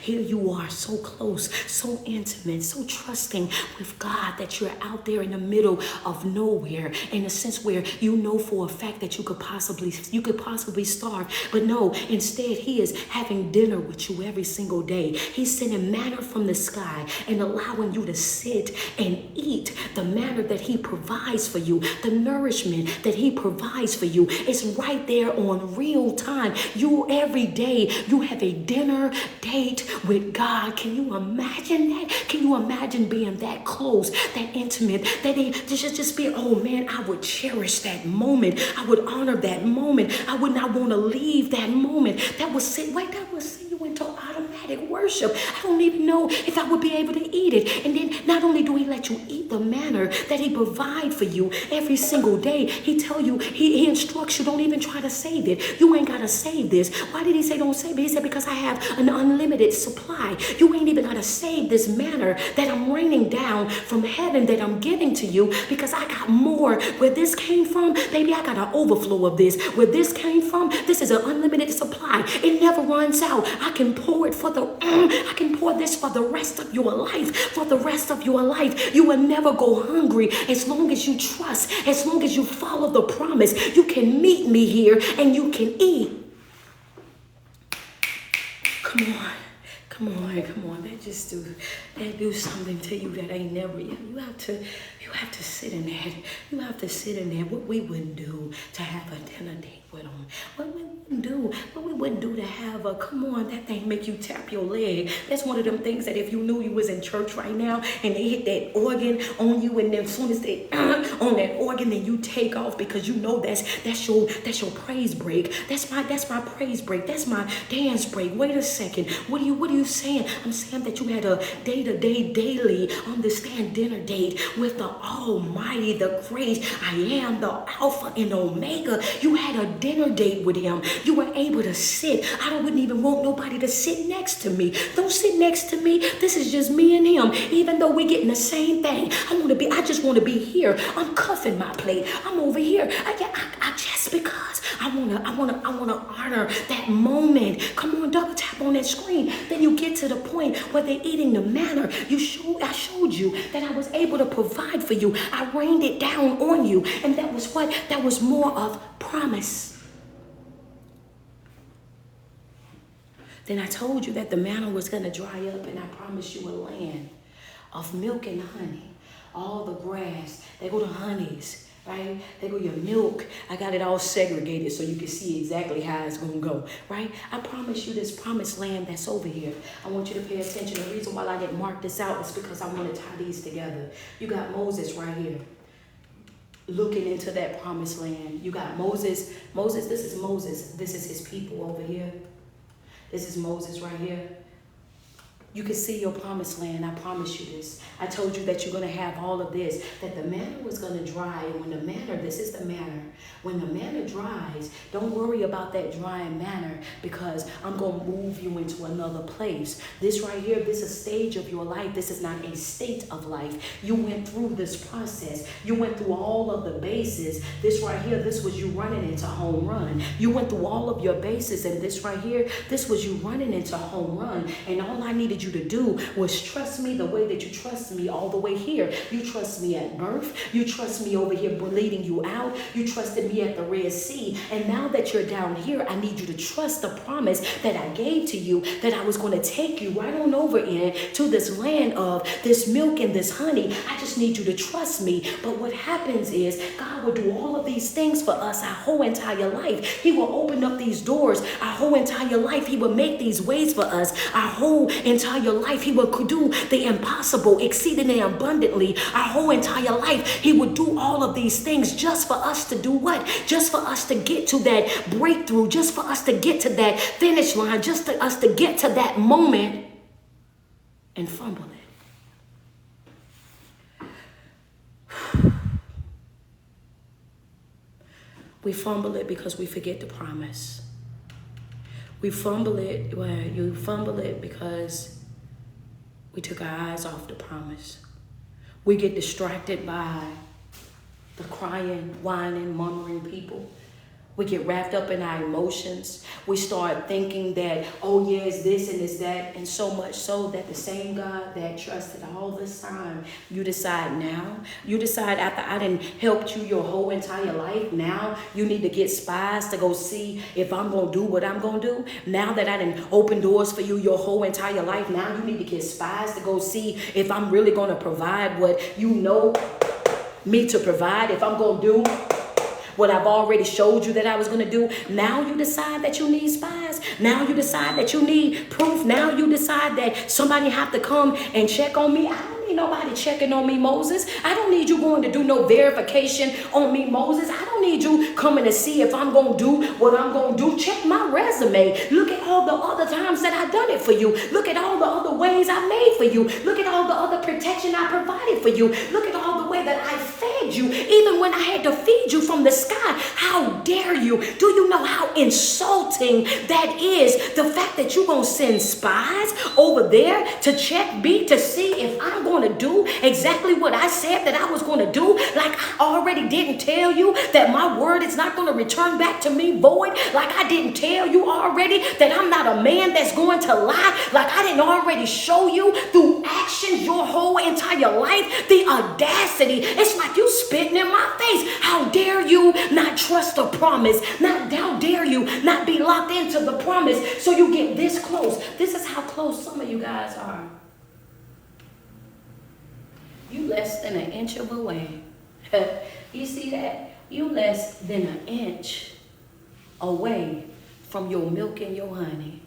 Here you are, so close, so intimate, so trusting with God that you're out there in the middle of nowhere, in a sense where you know for a fact that you could possibly starve. But no, instead he is having dinner with you every single day. He's sending manna from the sky and allowing you to sit and eat the manna that he provides for you, the nourishment that he provides for you. It's right there on real time. You every day, you have a dinner date with God. Can you imagine that? Can you imagine being that close, that intimate, that they just be, oh man, I would cherish that moment. I would honor that moment. I would not want to leave that moment. That would send you into automatic worship. I don't even know if I would be able to eat it. And then not only do he let you eat the manna that he provide for you every single day, he tell you, he instructs you, don't even try to save it. You ain't got to save this. Why did he say don't save it? He said, because I have an unlimited supply. You ain't even got to save this manna that I'm raining down from heaven, that I'm giving to you, because I got more. Where this came from, baby, I got an overflow of this. Where this came from, this is an unlimited supply. It never runs out. I can pour it I can pour this for the rest of your life. For the rest of your life. You will never go hungry as long as you trust, as long as you follow the promise. You can meet me here and you can eat. Come on. That do something to you that ain't never. You have to sit in that. You have to sit in there. What we wouldn't do to have a dinner date with them. What we wouldn't do to have a, come on, that thing make you tap your leg. That's one of them things that if you knew you was in church right now and they hit that organ on you, and then as soon as they on that organ, then you take off, because you know that's your praise break. That's my praise break. That's my dance break. Wait a second. What are you saying? I'm saying that you had a day-to-day, daily, understand dinner date with the Almighty, the great I am, the Alpha and Omega. You had a dinner date with him. You were able to sit. I wouldn't even want nobody to sit next to me. Don't sit next to me. This is just me and him. Even though we're getting the same thing. I just want to be here. I'm cuffing my plate. I'm over here. I just because I wanna honor that moment. Come on, double tap on that screen. Then you get to the point where they're eating the manna. I showed you that I was able to provide for you. I rained it down on you. And that was what? That was more of promise. Then I told you that the manna was going to dry up, and I promised you a land of milk and honey. All the grass, they go to honeys, right? They go your milk. I got it all segregated so you can see exactly how it's going to go, right? I promise you this promised land that's over here. I want you to pay attention. The reason why I didn't mark this out is because I want to tie these together. You got Moses right here, looking into that promised land. You got Moses. This is Moses. This is his people over here. This is Moses right here. You can see your promised land. I promise you this. I told you that you're going to have all of this, that the manna was going to dry. And when the manna, this is the manna. When the manna dries, don't worry about that drying manna, because I'm going to move you into another place. This right here, this is a stage of your life. This is not a state of life. You went through this process. You went through all of the bases. This right here, this was you running into home run. You went through all of your bases, and this right here, this was you running into home run. And all I needed you to do was trust me the way that you trust me all the way here. You trust me at birth. You trust me over here leading you out. You trusted me at the Red Sea. And now that you're down here, I need you to trust the promise that I gave to you, that I was going to take you right on over into this land of this milk and this honey. I just need you to trust me. But what happens is God will do all of these things for us our whole entire life. He will open up these doors our whole entire life. He will make these ways for us our whole entire entire life, he would do the impossible, exceedingly abundantly. Our whole entire life, he would do all of these things just for us to do what? Just for us to get to that breakthrough, just for us to get to that finish line, just for us to get to that moment and fumble it. We fumble it because we forget the promise. We fumble it, well, you fumble it because we took our eyes off the promise. We get distracted by the crying, whining, murmuring people. We get wrapped up in our emotions. We start thinking that, oh yeah, it's this and it's that. And so much so that the same God that trusted all this time, you decide now. You decide after I done helped you your whole entire life. Now you need to get spies to go see if I'm going to do what I'm going to do. Now that I done open doors for you your whole entire life. Now you need to get spies to go see if I'm really going to provide what you know me to provide. If I'm going to do what I've already showed you that I was going to do. Now you decide that you need spies. Now you decide that you need proof. Now you decide that somebody have to come and check on me. I don't need nobody checking on me, Moses. I don't need you going to do no verification on me, Moses. I don't need you coming to see if I'm going to do what I'm going to do. Check my resume. Look at all the other times that I've done it for you. Look at all the other ways I made for you. Look at all the other protection I provided for you. Look at all the way that I fed you, even when I had to feed you from the sky. How dare you? Do you know how insulting that is? The fact that you're going to send spies over there to check me to see if I'm going to do exactly what I said that I was going to do. Like I already didn't tell you that my word is not going to return back to me void. Like I didn't tell you already that I'm not a man that's going to lie. Like I didn't already show you through actions your whole entire life. The audacity. It's like you spitting in my face. How dare you not trust the promise? Not how dare you not be locked into the promise so you get this close. This is how close some of you guys are. You less than an inch of away. You see that? You less than an inch away from your milk and your honey.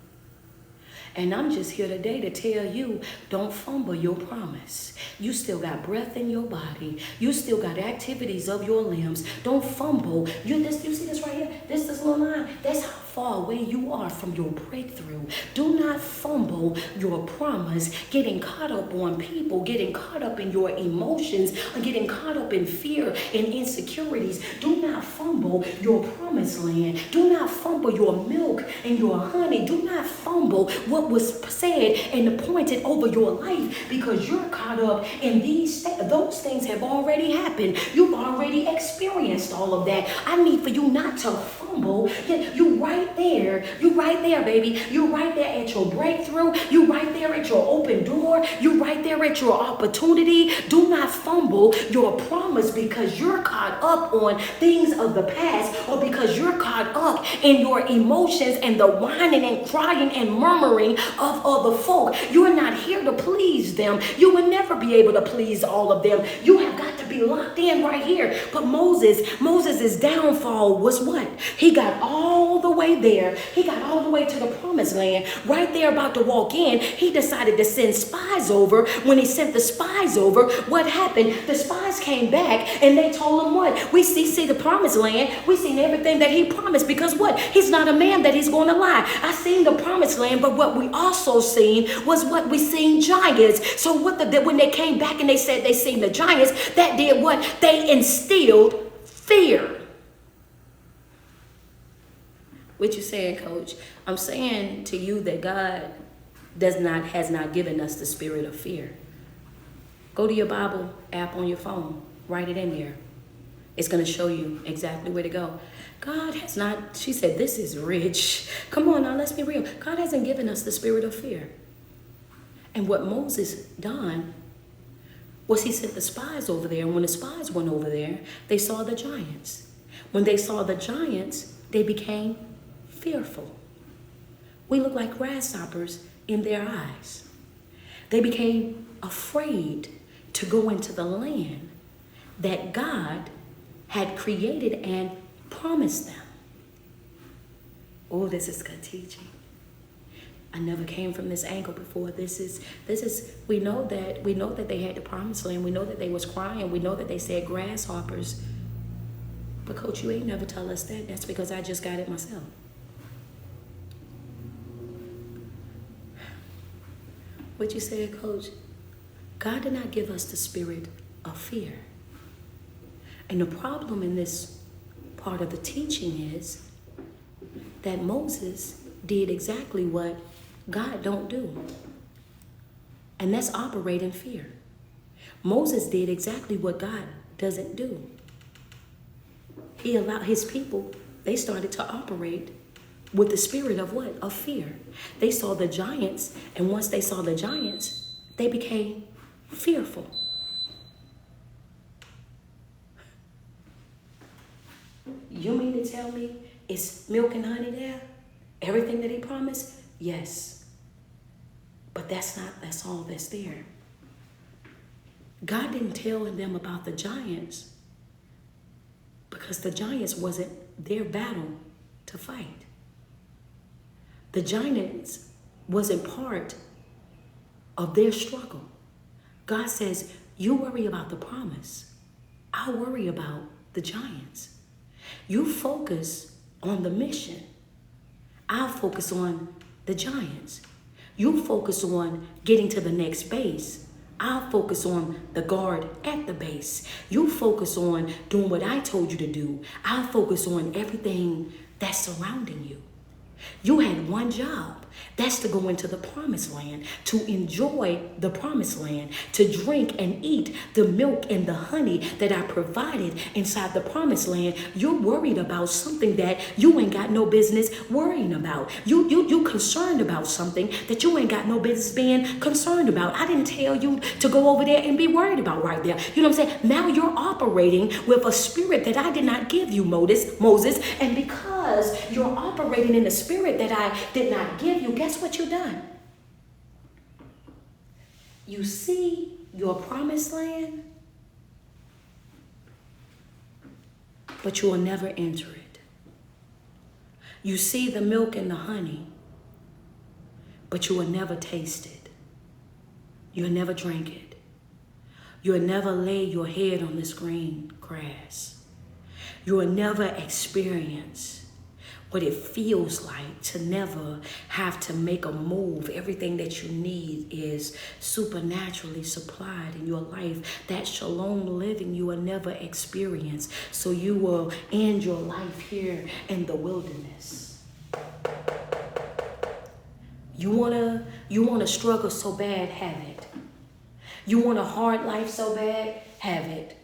And I'm just here today to tell you, don't fumble your promise. You still got breath in your body. You still got activities of your limbs. Don't fumble. You see this right here? This little line? That's how far away you are from your breakthrough. Do not fumble your promise, getting caught up on people, getting caught up in your emotions, or getting caught up in fear and insecurities. Do not fumble your promised land. Do not fumble your milk and your honey. Do not fumble what was said and appointed over your life, because you're caught up in those things have already happened. You've already experienced all of that. I need for you not to fumble. You right there, baby. You right there at your breakthrough. You right there at your open door. You right there at your opportunity. Do not fumble your promise because you're caught up on things of the past, or because you're caught up in your emotions and the whining and crying and murmuring of other folk. You're not here to please them. You will never be able to please all of them. You have got to be locked in right here. But Moses' downfall was what? He got all the way there. He got all the way to the promised land. Right there about to walk in, he decided to send spies over. When he sent the spies over, what happened? The spies came back and they told him what? We see the promised land. We seen everything that he promised, because what? He's not a man that he's going to lie. I seen the promised land, but what we also seen was what we seen giants. So when they came back and they said they seen the giants, that did what? They instilled fear. What you saying, Coach? I'm saying to you that God has not given us the spirit of fear. Go to your Bible app on your phone. Write it in there. It's going to show you exactly where to go. God has not, she said, this is rich. Come on now, let's be real. God hasn't given us the spirit of fear. And what Moses done was he sent the spies over there. And when the spies went over there, they saw the giants. When they saw the giants, they became fearful. We look like grasshoppers in their eyes. They became afraid to go into the land that God had created and promised them. Oh, this is good teaching. I never came from this angle before. We know that they had the promised land. We know that they was crying. We know that they said grasshoppers. But Coach, you ain't never tell us that. That's because I just got it myself. What you said, Coach? God did not give us the spirit of fear. And the problem in this part of the teaching is that Moses did exactly what God don't do. And that's operate in fear. Moses did exactly what God doesn't do. He allowed his people, they started to operate with the spirit of what? Of fear. They saw the giants, and once they saw the giants, they became fearful. You mean to tell me it's milk and honey there? Everything that he promised? Yes. But that's all that's there. God didn't tell them about the giants because the giants wasn't their battle to fight. The giants wasn't part of their struggle. God says, you worry about the promise. I'll worry about the giants. You focus on the mission. I'll focus on the giants. You focus on getting to the next base. I'll focus on the guard at the base. You focus on doing what I told you to do. I'll focus on everything that's surrounding you. You had one job. That's to go into the promised land, to enjoy the promised land, to drink and eat the milk and the honey that I provided inside the promised land. You're worried about something that you ain't got no business worrying about. You concerned about something that you ain't got no business being concerned about. I didn't tell you to go over there and be worried about right there. You know what I'm saying? Now you're operating with a spirit that I did not give you, Moses, and because you're operating in the spirit that I did not give you, guess what you've done? You see your promised land, but you will never enter it. You see the milk and the honey, but you will never taste it. You'll never drink it. You'll never lay your head on this green grass. You will never experience what it feels like to never have to make a move. Everything that you need is supernaturally supplied in your life. That shalom living you will never experience. So you will end your life here in the wilderness. You wanna struggle so bad, have it. You want a hard life so bad, have it.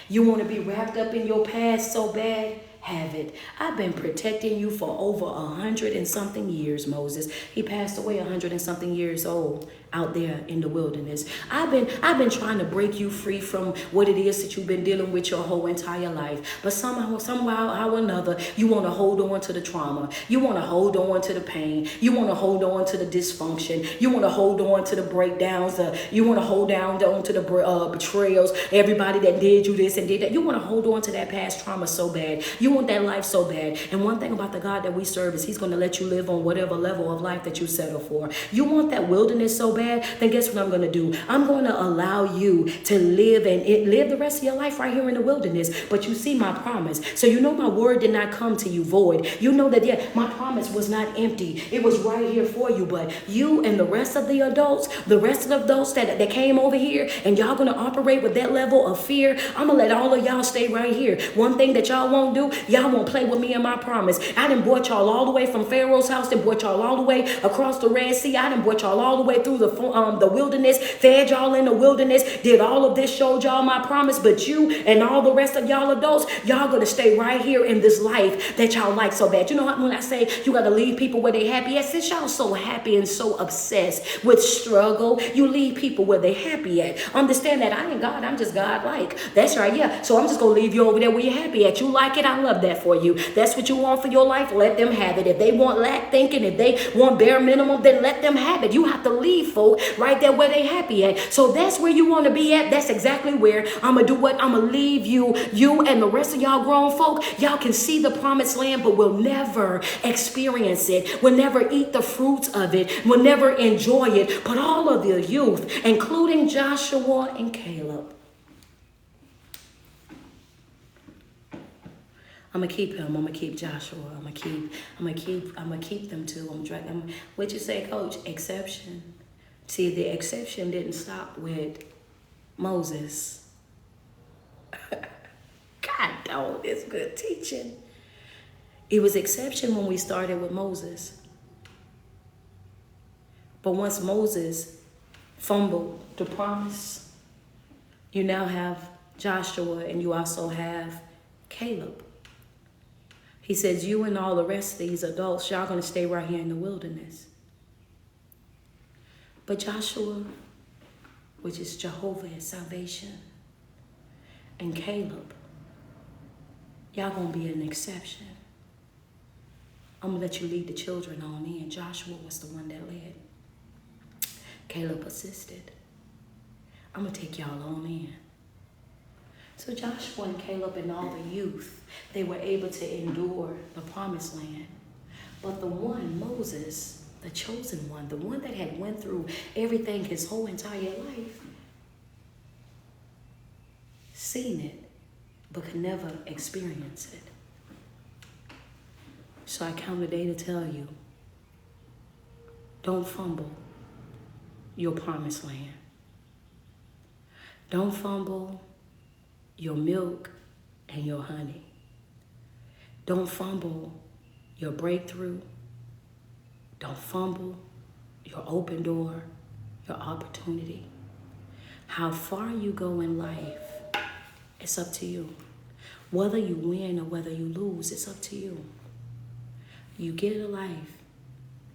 You want to be wrapped up in your past so bad, have it. I've been protecting you for over 100 and something years, Moses. He passed away 100 and something years old out there in the wilderness. I've been trying to break you free from what it is that you've been dealing with your whole entire life. But somehow, or another, you want to hold on to the trauma. You want to hold on to the pain. You want to hold on to the dysfunction. You want to hold on to the breakdowns. You want to hold on to the betrayals. Everybody that did you this and did that. You want to hold on to that past trauma so bad. You want that life so bad. And one thing about the God that we serve is he's going to let you live on whatever level of life that you settle for. You want that wilderness so bad, then guess what I'm going to do? I'm going to allow you to live the rest of your life right here in the wilderness. But you see my promise. So you know my word did not come to you void. You know that, my promise was not empty. It was right here for you. But you and the rest of the adults, that came over here, and y'all going to operate with that level of fear, I'm going to let all of y'all stay right here. One thing that y'all won't do, y'all won't play with me and my promise. I done brought y'all all the way from Pharaoh's house, then brought y'all all the way across the Red Sea. I done brought y'all all the way through the wilderness, fed y'all in the wilderness, did all of this, showed y'all my promise. But you and all the rest of y'all adults, y'all gonna stay right here in this life that y'all like so bad. You know when I say you gotta leave people where they happy at, since y'all so happy and so obsessed with struggle, you leave people where they happy at. Understand that I ain't God, I'm just God-like. That's right, yeah. So I'm just gonna leave you over there where you're happy at. You like it, I love that for you. That's what you want for your life, let them have it. If they want lack thinking, if they want bare minimum, then let them have it. You have to leave, folks. folk, right there where they happy at. So that's where you want to be at. That's exactly where I'm going to do what? I'm going to leave you and the rest of y'all grown folk. Y'all can see the promised land, but will never experience it. Will never eat the fruits of it. Will never enjoy it. But all of the youth, including Joshua and Caleb, I'm gonna keep him. I'm gonna keep Joshua. I'm gonna keep them too. What'd you say, Coach? Exception. See, the exception didn't stop with Moses. God, dog, it's good teaching. It was exception when we started with Moses. But once Moses fumbled the promise, you now have Joshua and you also have Caleb. He says, you and all the rest of these adults, y'all going to stay right here in the wilderness. But Joshua, which is Jehovah is salvation, and Caleb, y'all going to be an exception. I'm going to let you lead the children on in. Joshua was the one that led. Caleb assisted. I'm going to take y'all on in. So Joshua and Caleb and all the youth, they were able to endure the promised land. But the one, Moses, the chosen one, the one that had went through everything his whole entire life, seen it, but could never experience it. So I count the day to tell you, don't fumble your promised land. Don't fumble your milk and your honey. Don't fumble your breakthrough. Don't fumble your open door, your opportunity. How far you go in life, it's up to you. Whether you win or whether you lose, it's up to you. You get a life.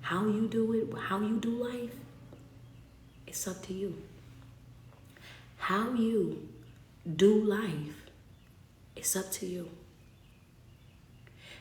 How you do it, how you do life, it's up to you. How you do life, it's up to you.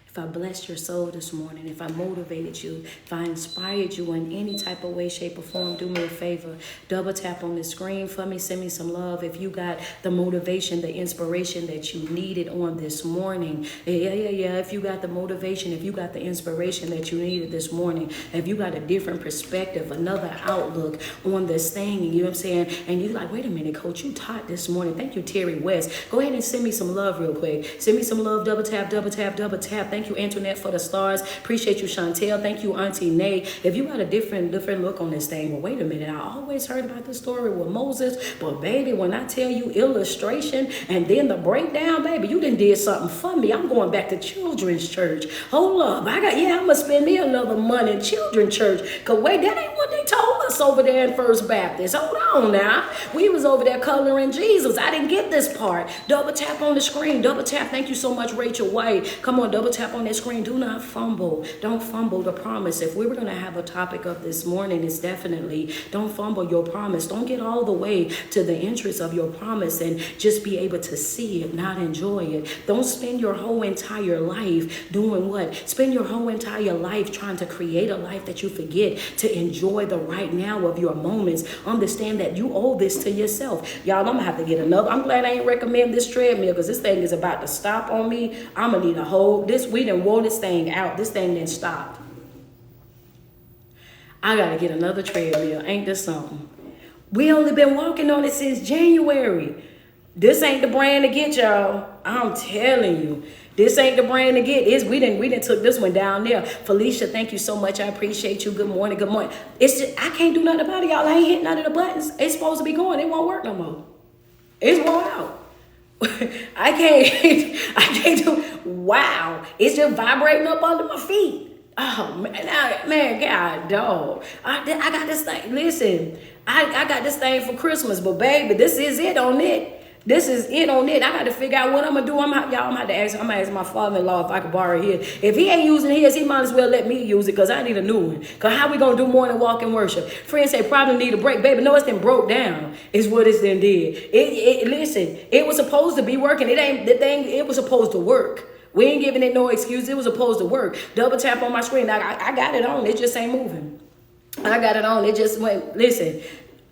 If I blessed your soul this morning, if I motivated you, if I inspired you in any type of way, shape, or form, do me a favor. Double tap on the screen for me. Send me some love. If you got the motivation, the inspiration that you needed on this morning. Yeah. If you got the motivation, if you got the inspiration that you needed this morning, if you got a different perspective, another outlook on this thing, you know what I'm saying? And you're like, wait a minute, Coach, you taught this morning. Thank you, Terry West. Go ahead and send me some love real quick. Send me some love. Double tap, double tap, double tap. Thank you, Antoinette, for the stars. Appreciate you, Chantel. Thank you, Auntie Nay. If you got a different look on this thing, well, wait a minute. I always heard about the story with Moses, but baby, when I tell you illustration and then the breakdown, baby, you did something for me. I'm going back to children's church. Hold up. I'm going to spend me another month in children's church. Because wait, that ain't what they told us over there in First Baptist. Hold on now. We was over there coloring Jesus. I didn't get this part. Double tap on the screen. Double tap. Thank you so much, Rachel White. Come on, double tap on that screen. Do not fumble. Don't fumble the promise. If we were going to have a topic of this morning, it's definitely don't fumble your promise. Don't get all the way to the entrance of your promise and just be able to see it, not enjoy it. Don't spend your whole entire life doing what? Spend your whole entire life trying to create a life that you forget to enjoy the right now of your moments. Understand that you owe this to yourself. Y'all, I'm going to have to get another. I'm glad I ain't recommend this treadmill because this thing is about to stop on me. I'm going to need a whole, we done wore this thing out. This thing didn't stop. I got to get another treadmill. Ain't this something? We only been walking on it since January. This ain't the brand to get, y'all. I'm telling you. This ain't the brand to get. We didn't took this one down there. Felicia, thank you so much. I appreciate you. Good morning. Good morning. It's just, I can't do nothing about it, y'all. I ain't hitting none of the buttons. It's supposed to be going. It won't work no more. It's worn out. I can't do, wow. It's just vibrating up under my feet. Oh, man, God, dog. I got this thing. Listen, I got this thing for Christmas, but baby, this is it on it. This is it on it. I got to figure out what I'm going to do. I'm going to ask my father-in-law if I could borrow his. If he ain't using his, he might as well let me use it because I need a new one. Because how we going to do morning walk and worship? Friends say probably need a break. Baby, no, it's been broke down is what it's then did. Listen, it was supposed to be working. It ain't the thing. It was supposed to work. We ain't giving it no excuse. It was supposed to work. Double tap on my screen. I got it on. It just ain't moving. I got it on. It just went, listen.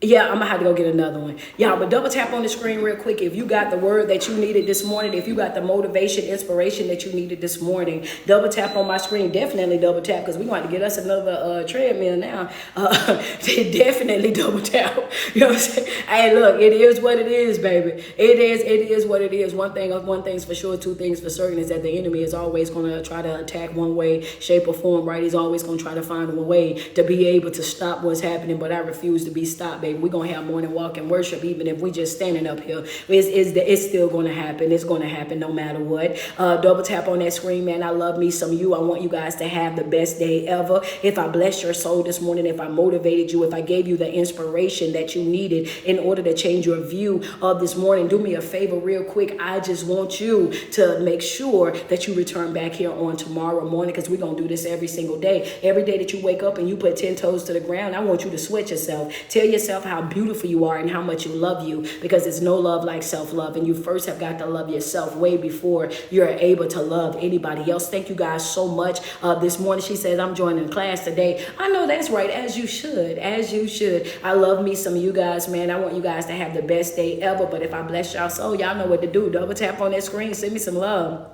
Yeah, I'm gonna have to go get another one. Y'all, but double tap on the screen real quick. If you got the word that you needed this morning, if you got the motivation, inspiration that you needed this morning, double tap on my screen. Definitely double tap because we're going to get us another treadmill now. Definitely double tap. You know what I'm saying? Hey, look, it is what it is, baby. It is what it is. One thing's for sure, two things for certain is that the enemy is always going to try to attack one way, shape, or form, right? He's always going to try to find a way to be able to stop what's happening, but I refuse to be stopped, baby. We're going to have morning walk and worship, even if we just standing up here. It's still going to happen. It's going to happen no matter what. Double tap on that screen, man. I love me some you. I want you guys to have the best day ever. If I blessed your soul this morning, if I motivated you, if I gave you the inspiration that you needed in order to change your view of this morning, do me a favor real quick. I just want you to make sure that you return back here on tomorrow morning because we're going to do this every single day. Every day that you wake up and you put 10 toes to the ground, I want you to switch yourself. Tell yourself how beautiful you are and how much you love you because there's no love like self-love. And you first have got to love yourself way before you're able to love anybody else. Thank you guys so much. This morning she says, I'm joining class today. I know that's right. As you should. As you should. I love me some of you guys, man. I want you guys to have the best day ever. But if I bless y'all soul, y'all know what to do. Double tap on that screen. Send me some love.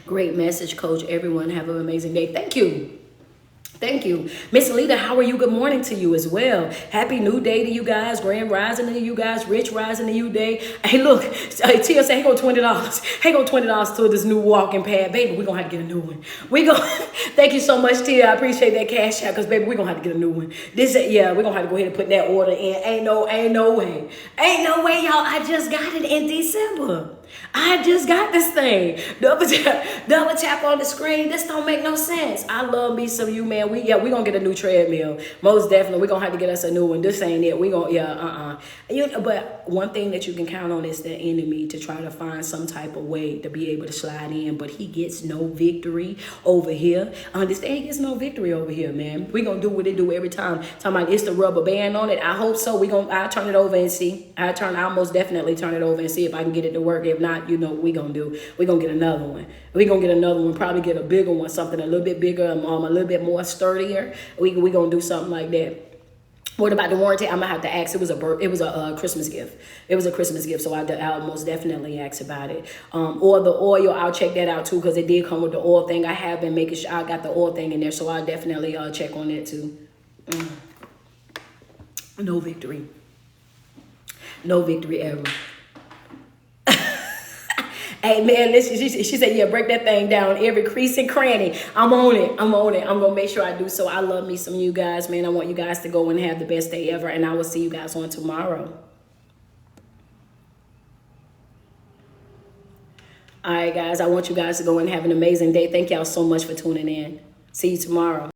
Great message, Coach. Everyone have an amazing day. Thank you. Thank you. Miss Alita, how are you? Good morning to you as well. Happy new day to you guys. Grand rising to you guys. Rich rising to you day. Hey, look. Tia say, hey, go $20. Hey, go $20 to this new walking pad. Baby, we're going to have to get a new one. Thank you so much, Tia. I appreciate that cash out because, baby, we're going to have to get a new one. Yeah, we're going to have to go ahead and put that order in. Ain't no way. Ain't no way, y'all. I just got it in December. I just got this thing. Double tap on the screen. This don't make no sense. I love me some you, man. We're gonna get a new treadmill. Most definitely. We're gonna have to get us a new one. This ain't it. But one thing that you can count on is the enemy to try to find some type of way to be able to slide in, but he gets no victory over here. Understand, he gets no victory over here, man. We're gonna do what they do every time. Talking about it's the rubber band on it. I hope so. I'll turn it over and see. I'll most definitely turn it over and see if I can get it to work. If not, you know what we're gonna do. We're gonna get another one. Probably get a bigger one, something a little bit bigger, a little bit more sturdier. We gonna do something like that. What about the warranty? I'm gonna have to ask. It was a Christmas gift. It was a Christmas gift, so I'll most definitely ask about it. Or the oil, I'll check that out too because it did come with the oil thing. I have been making sure I got the oil thing in there, so I'll definitely check on that too. No victory. No victory ever. Hey, man, listen, she said, yeah, break that thing down, every crease and cranny. I'm on it. I'm going to make sure I do so. I love me some of you guys, man. I want you guys to go and have the best day ever, and I will see you guys on tomorrow. All right, guys, I want you guys to go and have an amazing day. Thank y'all so much for tuning in. See you tomorrow.